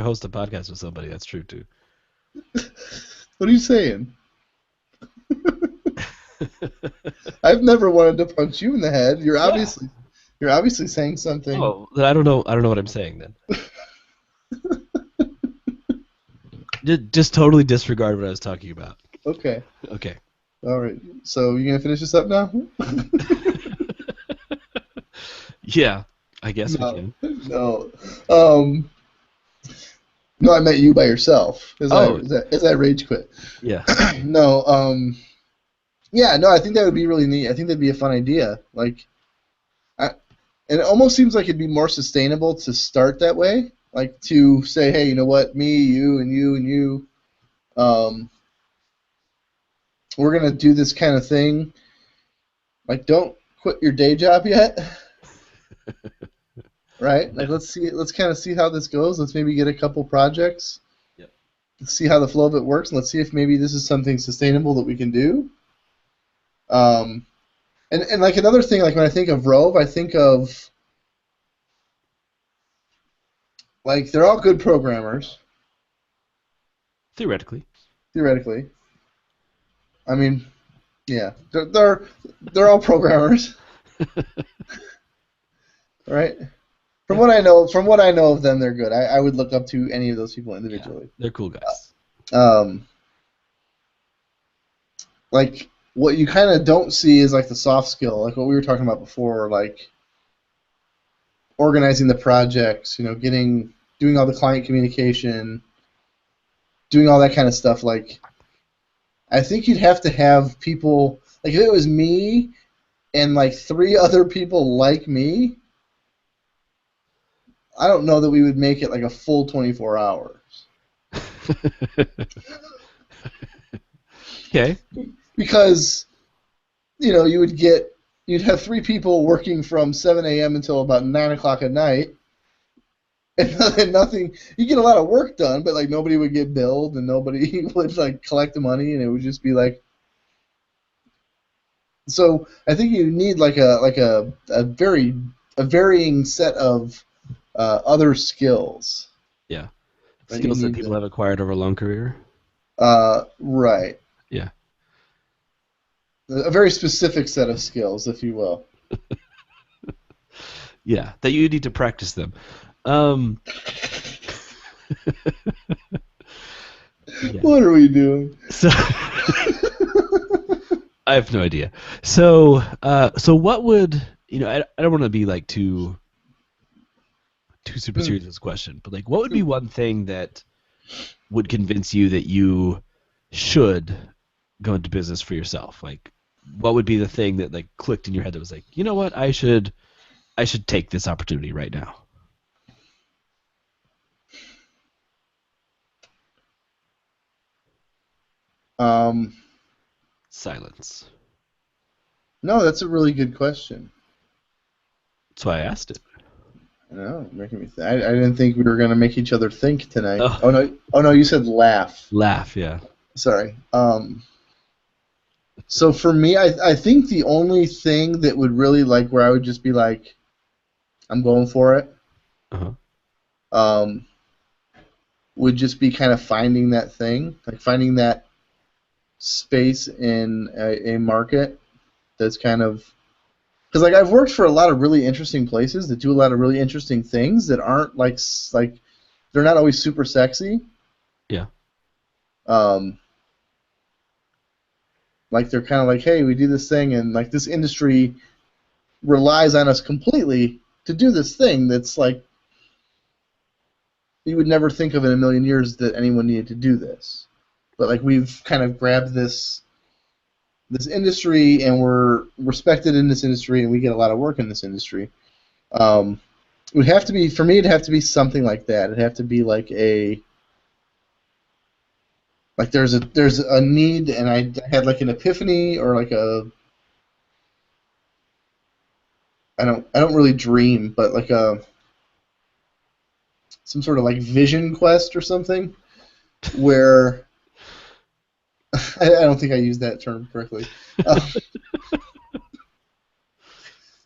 host a podcast with somebody, that's true too. What are you saying? I've never wanted to punch you in the head. You're obviously saying something. Oh, then I don't know what I'm saying then. Just totally disregard what I was talking about. Okay. Okay. All right. So you gonna finish this up now? Yeah, I guess we can. No. No, I meant you by yourself. As I rage quit. Yeah. No. Yeah. No, I think that would be really neat. I think that'd be a fun idea. Like, and it almost seems like it'd be more sustainable to start that way. Like to say, hey, you know what? Me, you, and you, and you. We're gonna do this kind of thing. Like, don't quit your day job yet. Right? Like, let's kind of see how this goes. Let's maybe get a couple projects. Yep. Let's see how the flow of it works, and let's see if maybe this is something sustainable that we can do. And like another thing, like when I think of Rove, I think of like they're all good programmers. Theoretically. I mean, yeah, they're all programmers. Right? From what I know of them, they're good. I would look up to any of those people individually. Yeah, they're cool guys. Like what you kind of don't see is like the soft skill, like what we were talking about before, like organizing the projects, doing all the client communication, doing all that kind of stuff. Like, I think you'd have to have people like if it was me and like 3 other people like me, I don't know that we would make it like a full 24 hours. Okay. Because, you'd have 3 people working from 7 a.m. until about 9 o'clock at night, and nothing. You get a lot of work done, but like nobody would get billed, and nobody would like collect the money, and it would just be like. So I think you need like a varying set of other skills. Yeah. That you Skills that need people to, have acquired over a long career. right. Yeah. A very specific set of skills, if you will. Yeah. That you need to practice them. Um, yeah. What are we doing? So I have no idea. So what would I don't want to be like too super serious with this question, but like what would be one thing that would convince you that you should go into business for yourself? Like what would be the thing that like clicked in your head that was like, you know what, I should take this opportunity right now? Um, Silence. no, that's a really good question. That's why I asked it. No, making me I didn't think we were gonna make each other think tonight. Oh, Oh no, you said laugh. laugh, yeah. Sorry. So for me, I think the only thing that would really like where I would just be like, I'm going for it. Uh-huh. Um, would just be kind of finding that thing, like finding that space in a market that's kind of because like I've worked for a lot of really interesting places that do a lot of really interesting things that aren't like they're not always super sexy. Yeah. Um, like they're kind of like, hey, we do this thing, and like this industry relies on us completely to do this thing that's like you would never think of in a million years that anyone needed to do this. But like we've kind of grabbed this industry and we're respected in this industry and we get a lot of work in this industry. It would have to be for me. It'd have to be something like that. It'd have to be like there's a need and I had like an epiphany or like a I don't really dream, but like a some sort of like vision quest or something where I don't think I used that term correctly.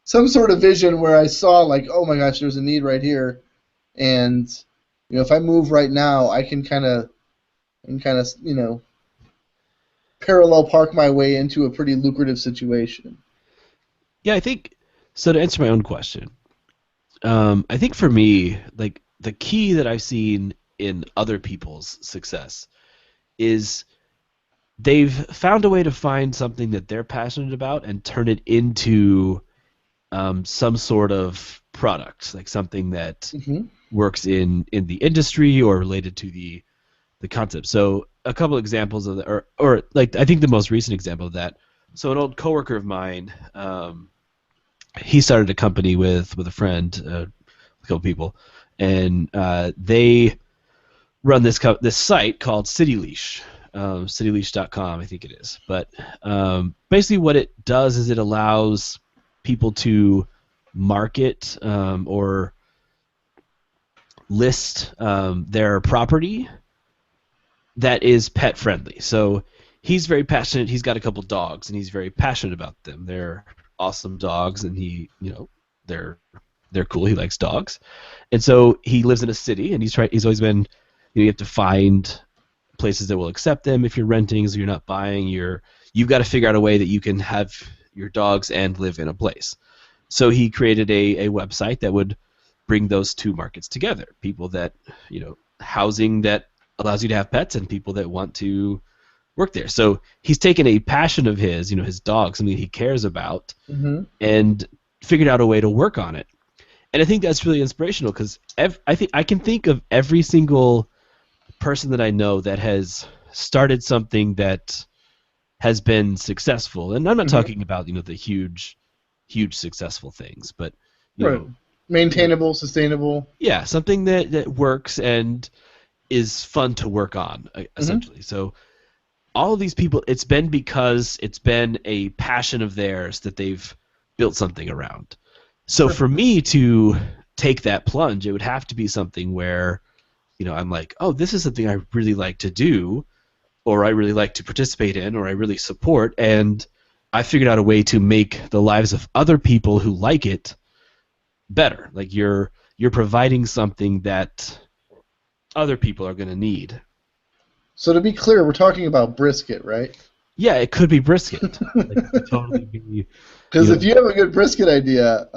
Some sort of vision where I saw like, oh my gosh, there's a need right here, and if I move right now, I can kind of parallel park my way into a pretty lucrative situation. Yeah, I think so. To answer my own question, I think for me, like the key that I've seen in other people's success is they've found a way to find something that they're passionate about and turn it into some sort of product, like something that Mm-hmm. works in the industry or related to the concept. So a couple examples of that, or like I think the most recent example of that. So an old coworker of mine, he started a company with a friend, a couple people, and they run this site called CityLeash, cityleash.com, I think it is. But basically, what it does is it allows people to market or list their property that is pet friendly. So he's very passionate. He's got a couple dogs, and he's very passionate about them. They're awesome dogs, and they're cool. He likes dogs, and so he lives in a city, and he's always been. You have to find places that will accept them if you're renting, so you're not buying. You've got to figure out a way that you can have your dogs and live in a place. So he created a website that would bring those two markets together. People that, housing that allows you to have pets and people that want to work there. So he's taken a passion of his, his dog, something he cares about, Mm-hmm. and figured out a way to work on it. And I think that's really inspirational because I can think of every single person that I know that has started something that has been successful. And I'm not Mm-hmm. talking about the huge successful things, but Right. Maintainable, sustainable. yeah, something that works and is fun to work on, Mm-hmm. essentially. So all of these people, it's been because it's been a passion of theirs that they've built something around. So Sure. for me to take that plunge, it would have to be something where, I'm like, oh, this is something I really like to do, or I really like to participate in, or I really support, and I figured out a way to make the lives of other people who like it better. Like you're providing something that other people are going to need. So to be clear, we're talking about brisket, right? Yeah, it could be brisket. Like, it could totally be. Because if you have a good brisket idea,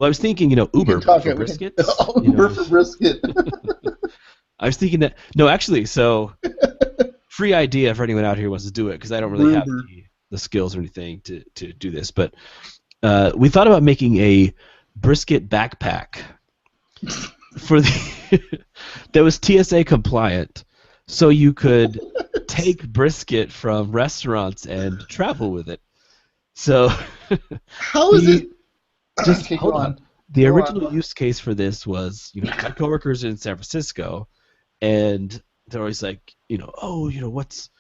Well, I was thinking, we Uber can talk for it. briskets. Uber for brisket. I was thinking that. No, actually, so free idea for anyone out here who wants to do it, because I don't really have the skills or anything to do this. But we thought about making a brisket backpack for that was TSA compliant, so you could take brisket from restaurants and travel with it. So how is it? Just Okay, hold go on. The Go original on. use case for this was, my coworkers in San Francisco, and they're always like, what's.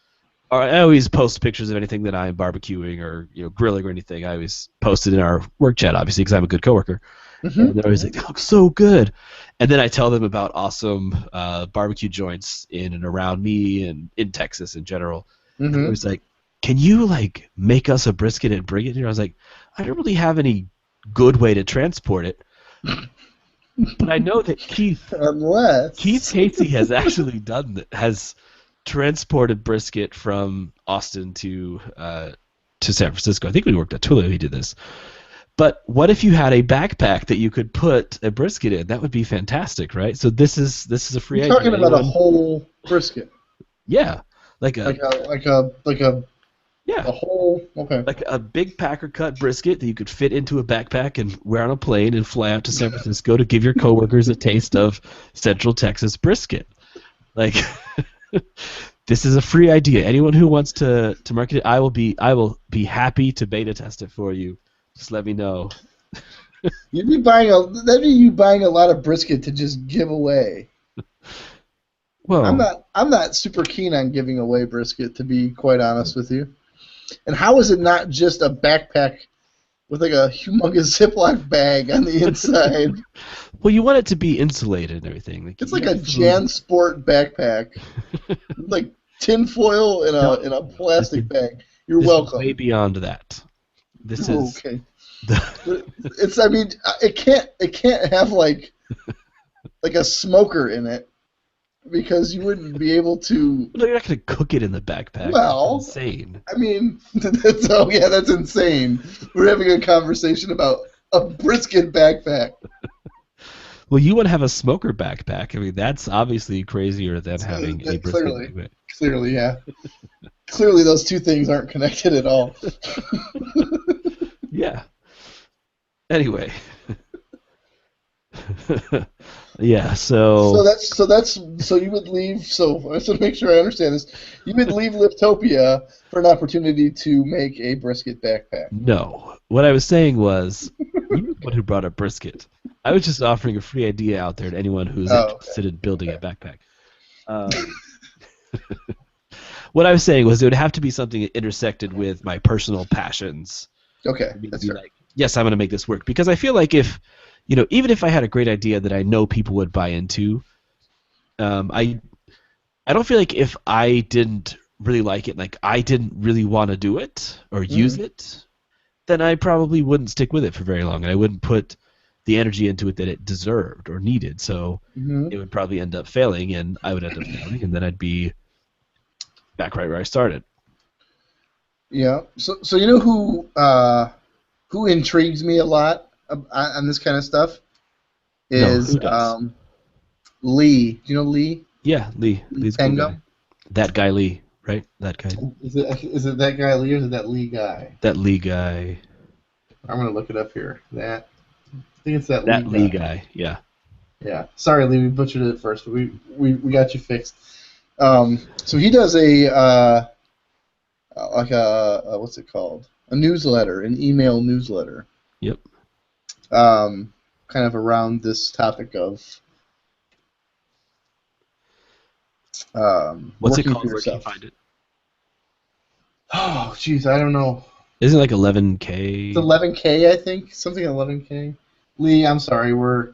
Or I always post pictures of anything that I'm barbecuing or grilling or anything. I always post it in our work chat, obviously, because I'm a good coworker. Mm-hmm. And they're always like, they look so good. And then I tell them about awesome barbecue joints in and around me and in Texas in general. Mm-hmm. And they're always like, can you make us a brisket and bring it here? I was like, I don't really have any good way to transport it. But I know that Keith Casey has actually done that, has transported brisket from Austin to San Francisco. I think we worked at Twilio, he did this. But what if you had a backpack that you could put a brisket in? That would be fantastic, right? So this is a free idea. You're talking about a whole brisket. Yeah, like a yeah, a whole, okay, like a big packer cut brisket that you could fit into a backpack and wear on a plane and fly out to San Francisco to give your coworkers a taste of Central Texas brisket. Like, this is a free idea. Anyone who wants to market it, I will be happy to beta test it for you. Just let me know. That'd be you buying a lot of brisket to just give away. Well, I'm not super keen on giving away brisket, to be quite honest with you. And how is it not just a backpack with a humongous Ziploc bag on the inside? Well, you want it to be insulated and everything. It's like a JanSport backpack, like tinfoil in a plastic bag. You're welcome. Way beyond that. This is okay. It's. I mean, it can't have like a smoker in it, because you wouldn't be able to. Well, you're not going to cook it in the backpack. Well, that's insane. I mean, that's insane. We're having a conversation about a brisket backpack. Well, you want to have a smoker backpack. I mean, that's obviously crazier than having a brisket backpack. Clearly, yeah. Clearly, those two things aren't connected at all. Yeah. Anyway. Yeah, so you would leave. So I just want to make sure I understand this. You would leave Liftopia for an opportunity to make a brisket backpack. No, what I was saying was, you're the one who brought up brisket. I was just offering a free idea out there to anyone who's interested in building a backpack. What I was saying was, it would have to be something that intersected with my personal passions. Okay, that's fair. Like, yes, I'm going to make this work, because I feel like if. Even if I had a great idea that I know people would buy into, I don't feel like if I didn't really like it, like I didn't really want to do it or use it, then I probably wouldn't stick with it for very long, and I wouldn't put the energy into it that it deserved or needed. So it would probably end up failing, and I would end up failing, and then I'd be back right where I started. Yeah. So you know who intrigues me a lot on this kind of stuff is Lee. Do you know Lee? Yeah, Lee. Lee's cool guy. That guy Lee, right? That guy. Is it that guy Lee, or is it that Lee guy? That Lee guy. I'm gonna look it up here. I think it's that Lee guy. Yeah. Yeah. Sorry, Lee. We butchered it first, but we got you fixed. So he does a like a what's it called? A newsletter, an email newsletter. Yep. Kind of around this topic of What's it working for called? Where can you yourself. find it? Oh, jeez, I don't know. Isn't it like It's 11K? 11K, I think. Something 11K. Lee, I'm sorry. We're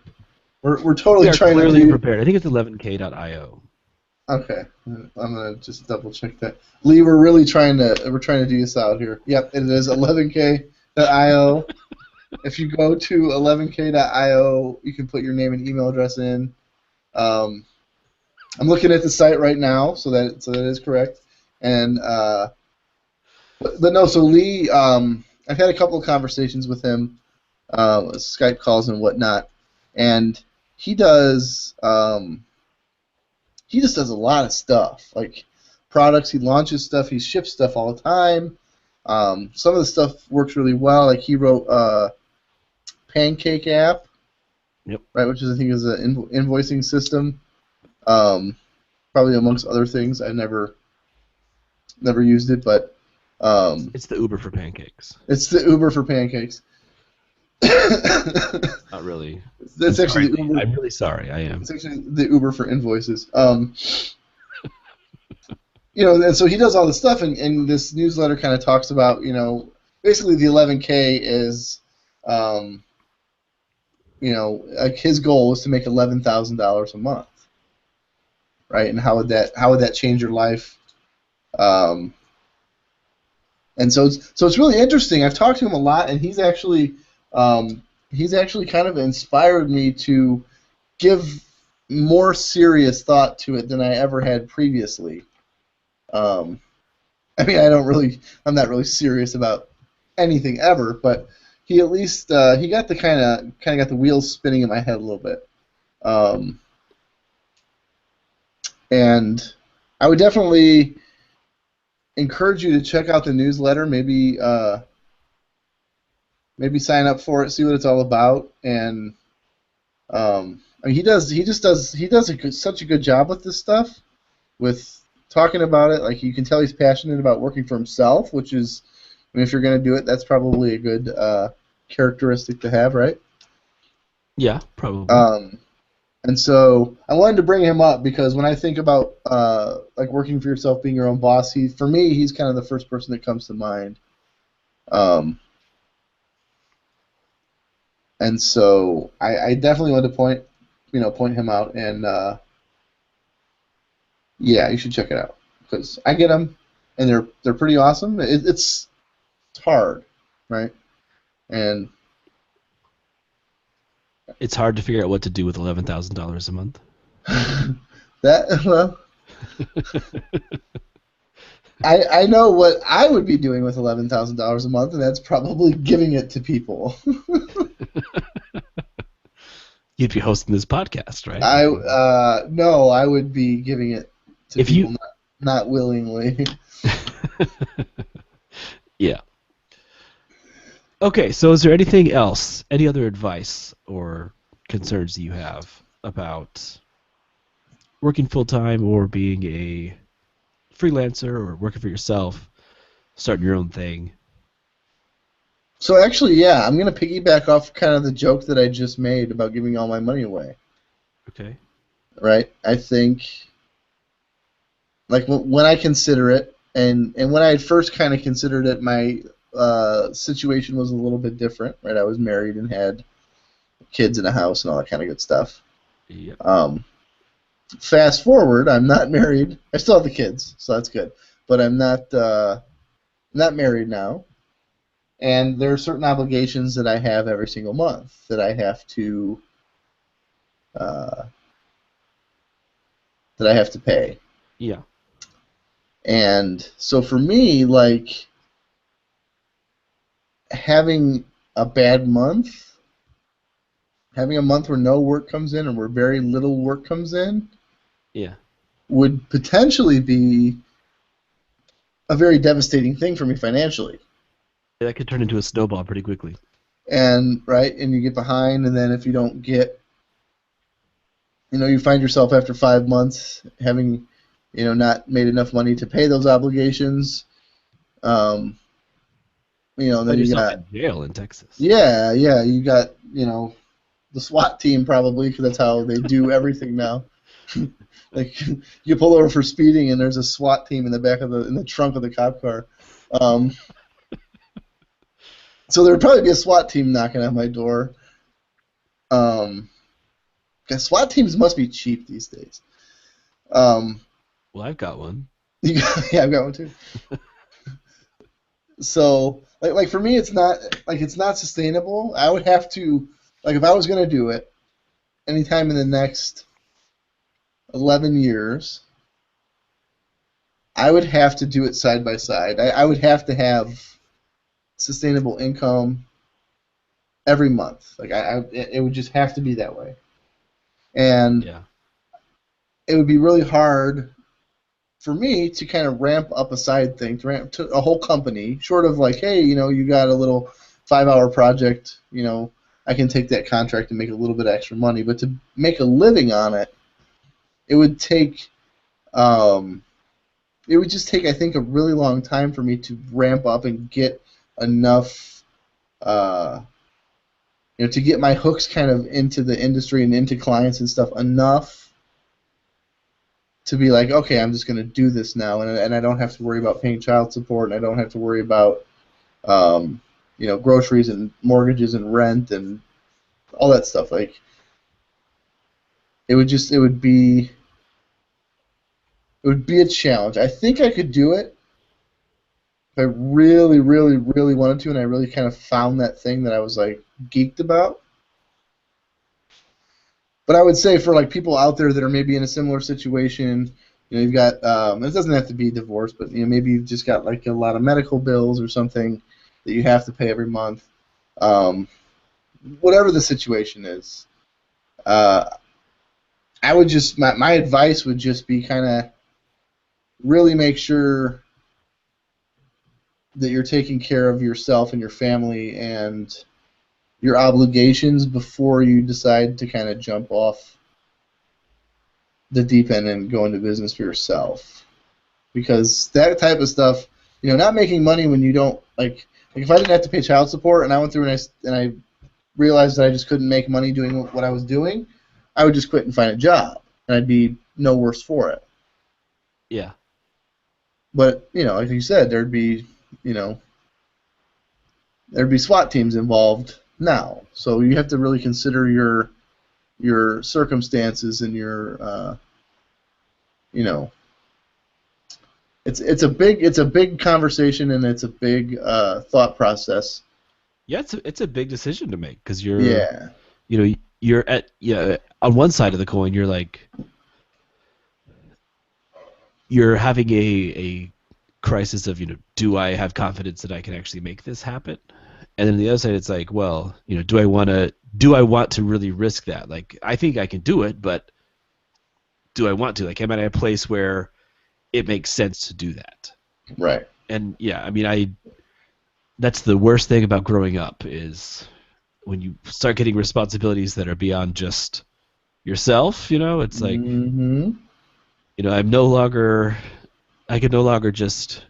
We totally are trying to clearly do. prepared. I think it's 11K.io. Okay, I'm gonna just double check that. Lee, we're trying to do this out here. Yep, it is 11K.io. If you go to 11K.io, you can put your name and email address in. Um, I'm looking at the site right now, so that is correct. And but no, so Lee, I've had a couple of conversations with him, Skype calls and whatnot, and he does he just does a lot of stuff, like products. He launches stuff, he ships stuff all the time. Some of the stuff works really well. Like he wrote Pancake app, Yep. right, which is I think is an invoicing system. Probably amongst other things. I never used it, but It's the Uber for pancakes. it's the Uber for pancakes. Not really. That's actually the Sorry, Uber. I'm really sorry. I am. It's actually the Uber for invoices. And so he does all this stuff, and this newsletter kind of talks about, basically the 11K is, like his goal is to make $11,000 a month, right? And how would that change your life? And so it's really interesting. I've talked to him a lot, and he's actually kind of inspired me to give more serious thought to it than I ever had previously. I mean, I'm not really serious about anything ever, but he at least he got the kind of got the wheels spinning in my head a little bit. And I would definitely encourage you to check out the newsletter. Maybe sign up for it, see what it's all about, and I mean, he does such a good job with this stuff, with talking about it. Like, you can tell he's passionate about working for himself, which is, I mean, if you're going to do it, that's probably a good characteristic to have, right? Yeah, probably. And so I wanted to bring him up because when I think about like working for yourself, being your own boss, for me, he's kind of the first person that comes to mind. And so I definitely want to point him out, and yeah, you should check it out because I get them, and they're pretty awesome. It's hard, right? And It's hard to figure out what to do with $11,000 a month. I know what I would be doing with $11,000 a month, and that's probably giving it to people. You'd be hosting this podcast, right? No, I would be giving it to If people, you- not willingly. Yeah. Okay, so is there anything else, any other advice or concerns that you have about working full-time or being a freelancer or working for yourself, starting your own thing? So actually, yeah, I'm gonna piggyback off kind of the joke that I just made about giving all my money away. Okay. Right? I think, like, when I consider it, and when I had first kind of considered it, my situation was a little bit different, right? I was married and had kids in a house and all that kind of good stuff. Yep. Fast forward, I'm not married. I still have the kids, so that's good. But I'm not married now, and there are certain obligations that I have every single month that I have to pay. Yeah. And so for me, like, having a bad month, having a month where no work comes in or where very little work comes in, Yeah. would potentially be a very devastating thing for me financially. That could turn into a snowball pretty quickly. And you get behind, and then if you don't get, you find yourself after 5 months having, not made enough money to pay those obligations, Um, then Find you yourself got in jail in Texas. yeah, you got the SWAT team probably because that's how they do everything now. Like you pull over for speeding and there's a SWAT team in the back of the trunk of the cop car. Um, so there would probably be a SWAT team knocking on my door. 'Cause SWAT teams must be cheap these days. Um, Well, I've got one. yeah, I've got one too. So like for me, it's not sustainable. I would have to if I was gonna do it anytime in the next 11 years, I would have to do it side by side. I would have to have sustainable income every month. It would just have to be that way, and Yeah. it would be really hard for me to kind of ramp up a side thing, to ramp to a whole company, short of hey, you got a little 5-hour project, I can take that contract and make a little bit of extra money. But to make a living on it, it would take, um, it would just take, I think, a really long time for me to ramp up and get enough, uh, to get my hooks kind of into the industry and into clients and stuff enough to be like, okay, I'm just going to do this now, and I don't have to worry about paying child support, and I don't have to worry about, groceries and mortgages and rent and all that stuff. It would be a challenge. I think I could do it if I really, really, really wanted to, and I really kind of found that thing that I was geeked about. But I would say for people out there that are maybe in a similar situation, you've got it doesn't have to be divorce, but maybe you've just got a lot of medical bills or something that you have to pay every month. Um, Whatever the situation is, uh, I would just my advice would just be kind of really make sure that you're taking care of yourself and your family and your obligations before you decide to kind of jump off the deep end and go into business for yourself. Because that type of stuff, not making money when you don't if I didn't have to pay child support and I went through and I realized that I just couldn't make money doing what I was doing, I would just quit and find a job, and I'd be no worse for it. Yeah. But like you said, you know, there'd be SWAT teams involved now, so you have to really consider your circumstances and your you know it's a big conversation, and it's a big thought process. Yeah, it's a big decision to make because Yeah. you're at on one side of the coin you're having a crisis of do I have confidence that I can actually make this happen, and then the other side it's well do I want to really risk that, I think I can do it, but do I want to, am I at a place where it makes sense to do that? Right. And yeah, I mean that's the worst thing about growing up is when you start getting responsibilities that are beyond just yourself, it's Mm-hmm. I can no longer just,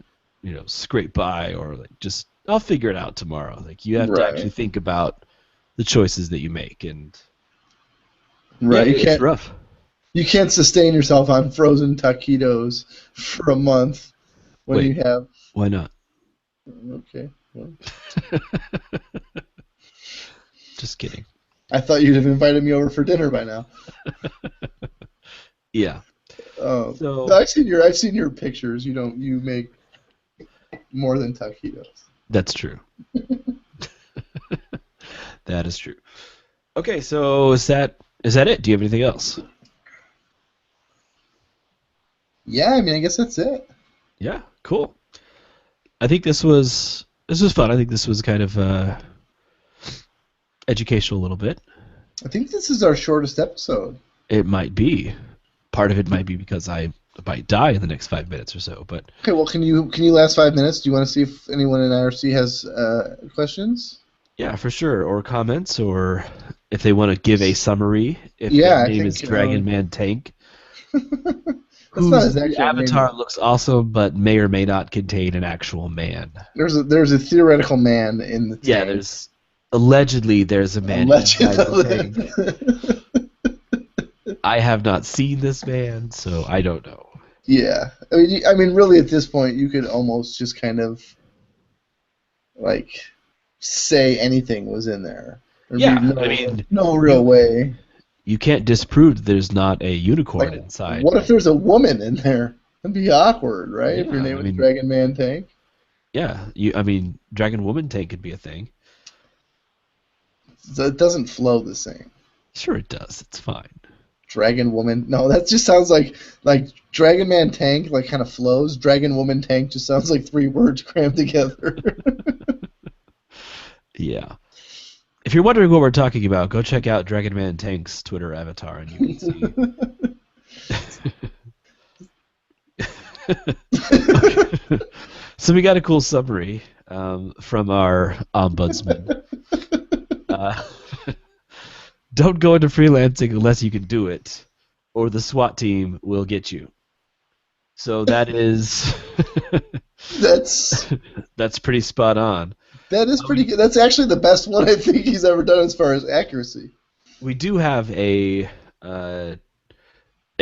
scrape by or just I'll figure it out tomorrow. You have to actually Right. think about the choices that you make, and yeah, Right. You it's can't rough. you can't sustain yourself on frozen taquitos for a month when you Wait, have. why not? Okay. Well, Just kidding. I thought you'd have invited me over for dinner by now. Yeah. No, So I've seen your pictures. You make more than taquitos. that's true. That is true. Okay, so is that it? Do you have anything else? Yeah, I mean, I guess that's it. Yeah, cool. I think this was fun. I think this was kind of educational a little bit. I think this is our shortest episode. It might be. Part of it might be because I might die in the next 5 minutes or so. But Okay, well, can you last 5 minutes? Do you want to see if anyone in IRC has questions? yeah, for sure. Or comments, or if they want to give a summary, if their Yeah, I name is think Dragon Man Tank. That's not whose his actual avatar name. looks awesome, but may or may not contain an actual man. There's a theoretical man in the Yeah, tank. allegedly there's a man inside the tank. Allegedly. I have not seen this man, so I don't know. Yeah, I mean, really, at this point, you could almost just kind of like say anything was in there. There'd be Yeah, I mean, no real way. you can't disprove that there's not a unicorn Like, inside. what if there's a woman in there? That'd be awkward, right? If your Yeah, name I was mean, Dragon Man Tank. yeah, Dragon Woman tank could be a thing. So it doesn't flow the same. Sure, it does. It's fine. Dragon Woman. No, that just sounds like Dragon Man Tank, like kind of flows. Dragon Woman Tank just sounds like 3 words crammed together. Yeah. If you're wondering what we're talking about, go check out Dragon Man Tank's Twitter avatar, and you can see. Okay. So we got a cool summary from our ombudsman. Don't go into freelancing unless you can do it, or the SWAT team will get you. So that is that's pretty spot on. That is pretty good. That's actually the best one I think he's ever done as far as accuracy. We do have a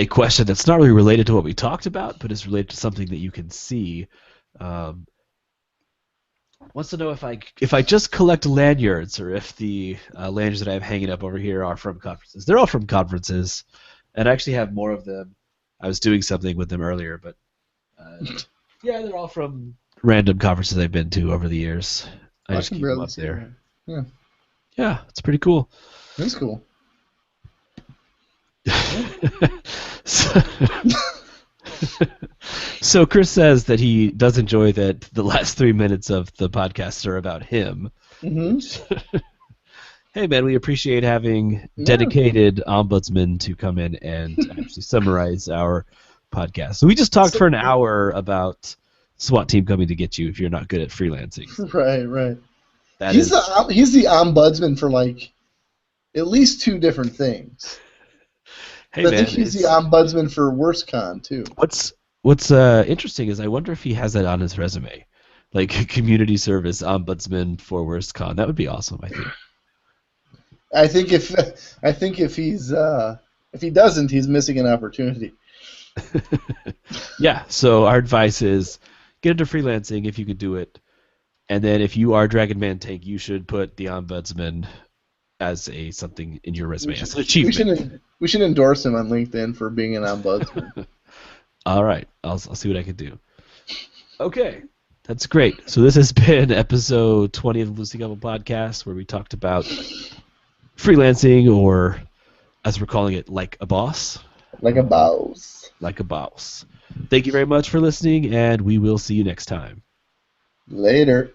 question that's not really related to what we talked about, but is related to something that you can see. Wants to know if I just collect lanyards, or if the lanyards that I have hanging up over here are from conferences. They're all from conferences, and I actually have more of them. I was doing something with them earlier, but yeah, they're all from random conferences I've been to over the years. I just keep them up there. Yeah. Yeah, it's pretty cool. That's cool. So Chris says that he does enjoy that the last 3 minutes of the podcast are about him. Mm-hmm. Hey man, we appreciate having dedicated ombudsmen to come in and actually summarize our podcast. So we just talked for an hour about SWAT team coming to get you if you're not good at freelancing. Right. He's the ombudsman for like at least 2 different things. Hey, I think he's the ombudsman for WorstCon too. What's interesting is I wonder if he has that on his resume, like community service ombudsman for WorstCon. That would be awesome. I think. I think if he doesn't, he's missing an opportunity. Yeah. So our advice is get into freelancing if you could do it, and then if you are Dragon Man Tank, you should put the ombudsman as something in your resume as an achievement. We should endorse him on LinkedIn for being an ombudsman. All right, I'll see what I can do. Okay, that's great. So this has been episode 20 of the Lucy Couple Podcast, where we talked about freelancing, or as we're calling it, like a boss. Like a boss. Like a boss. Thank you very much for listening, and we will see you next time. Later.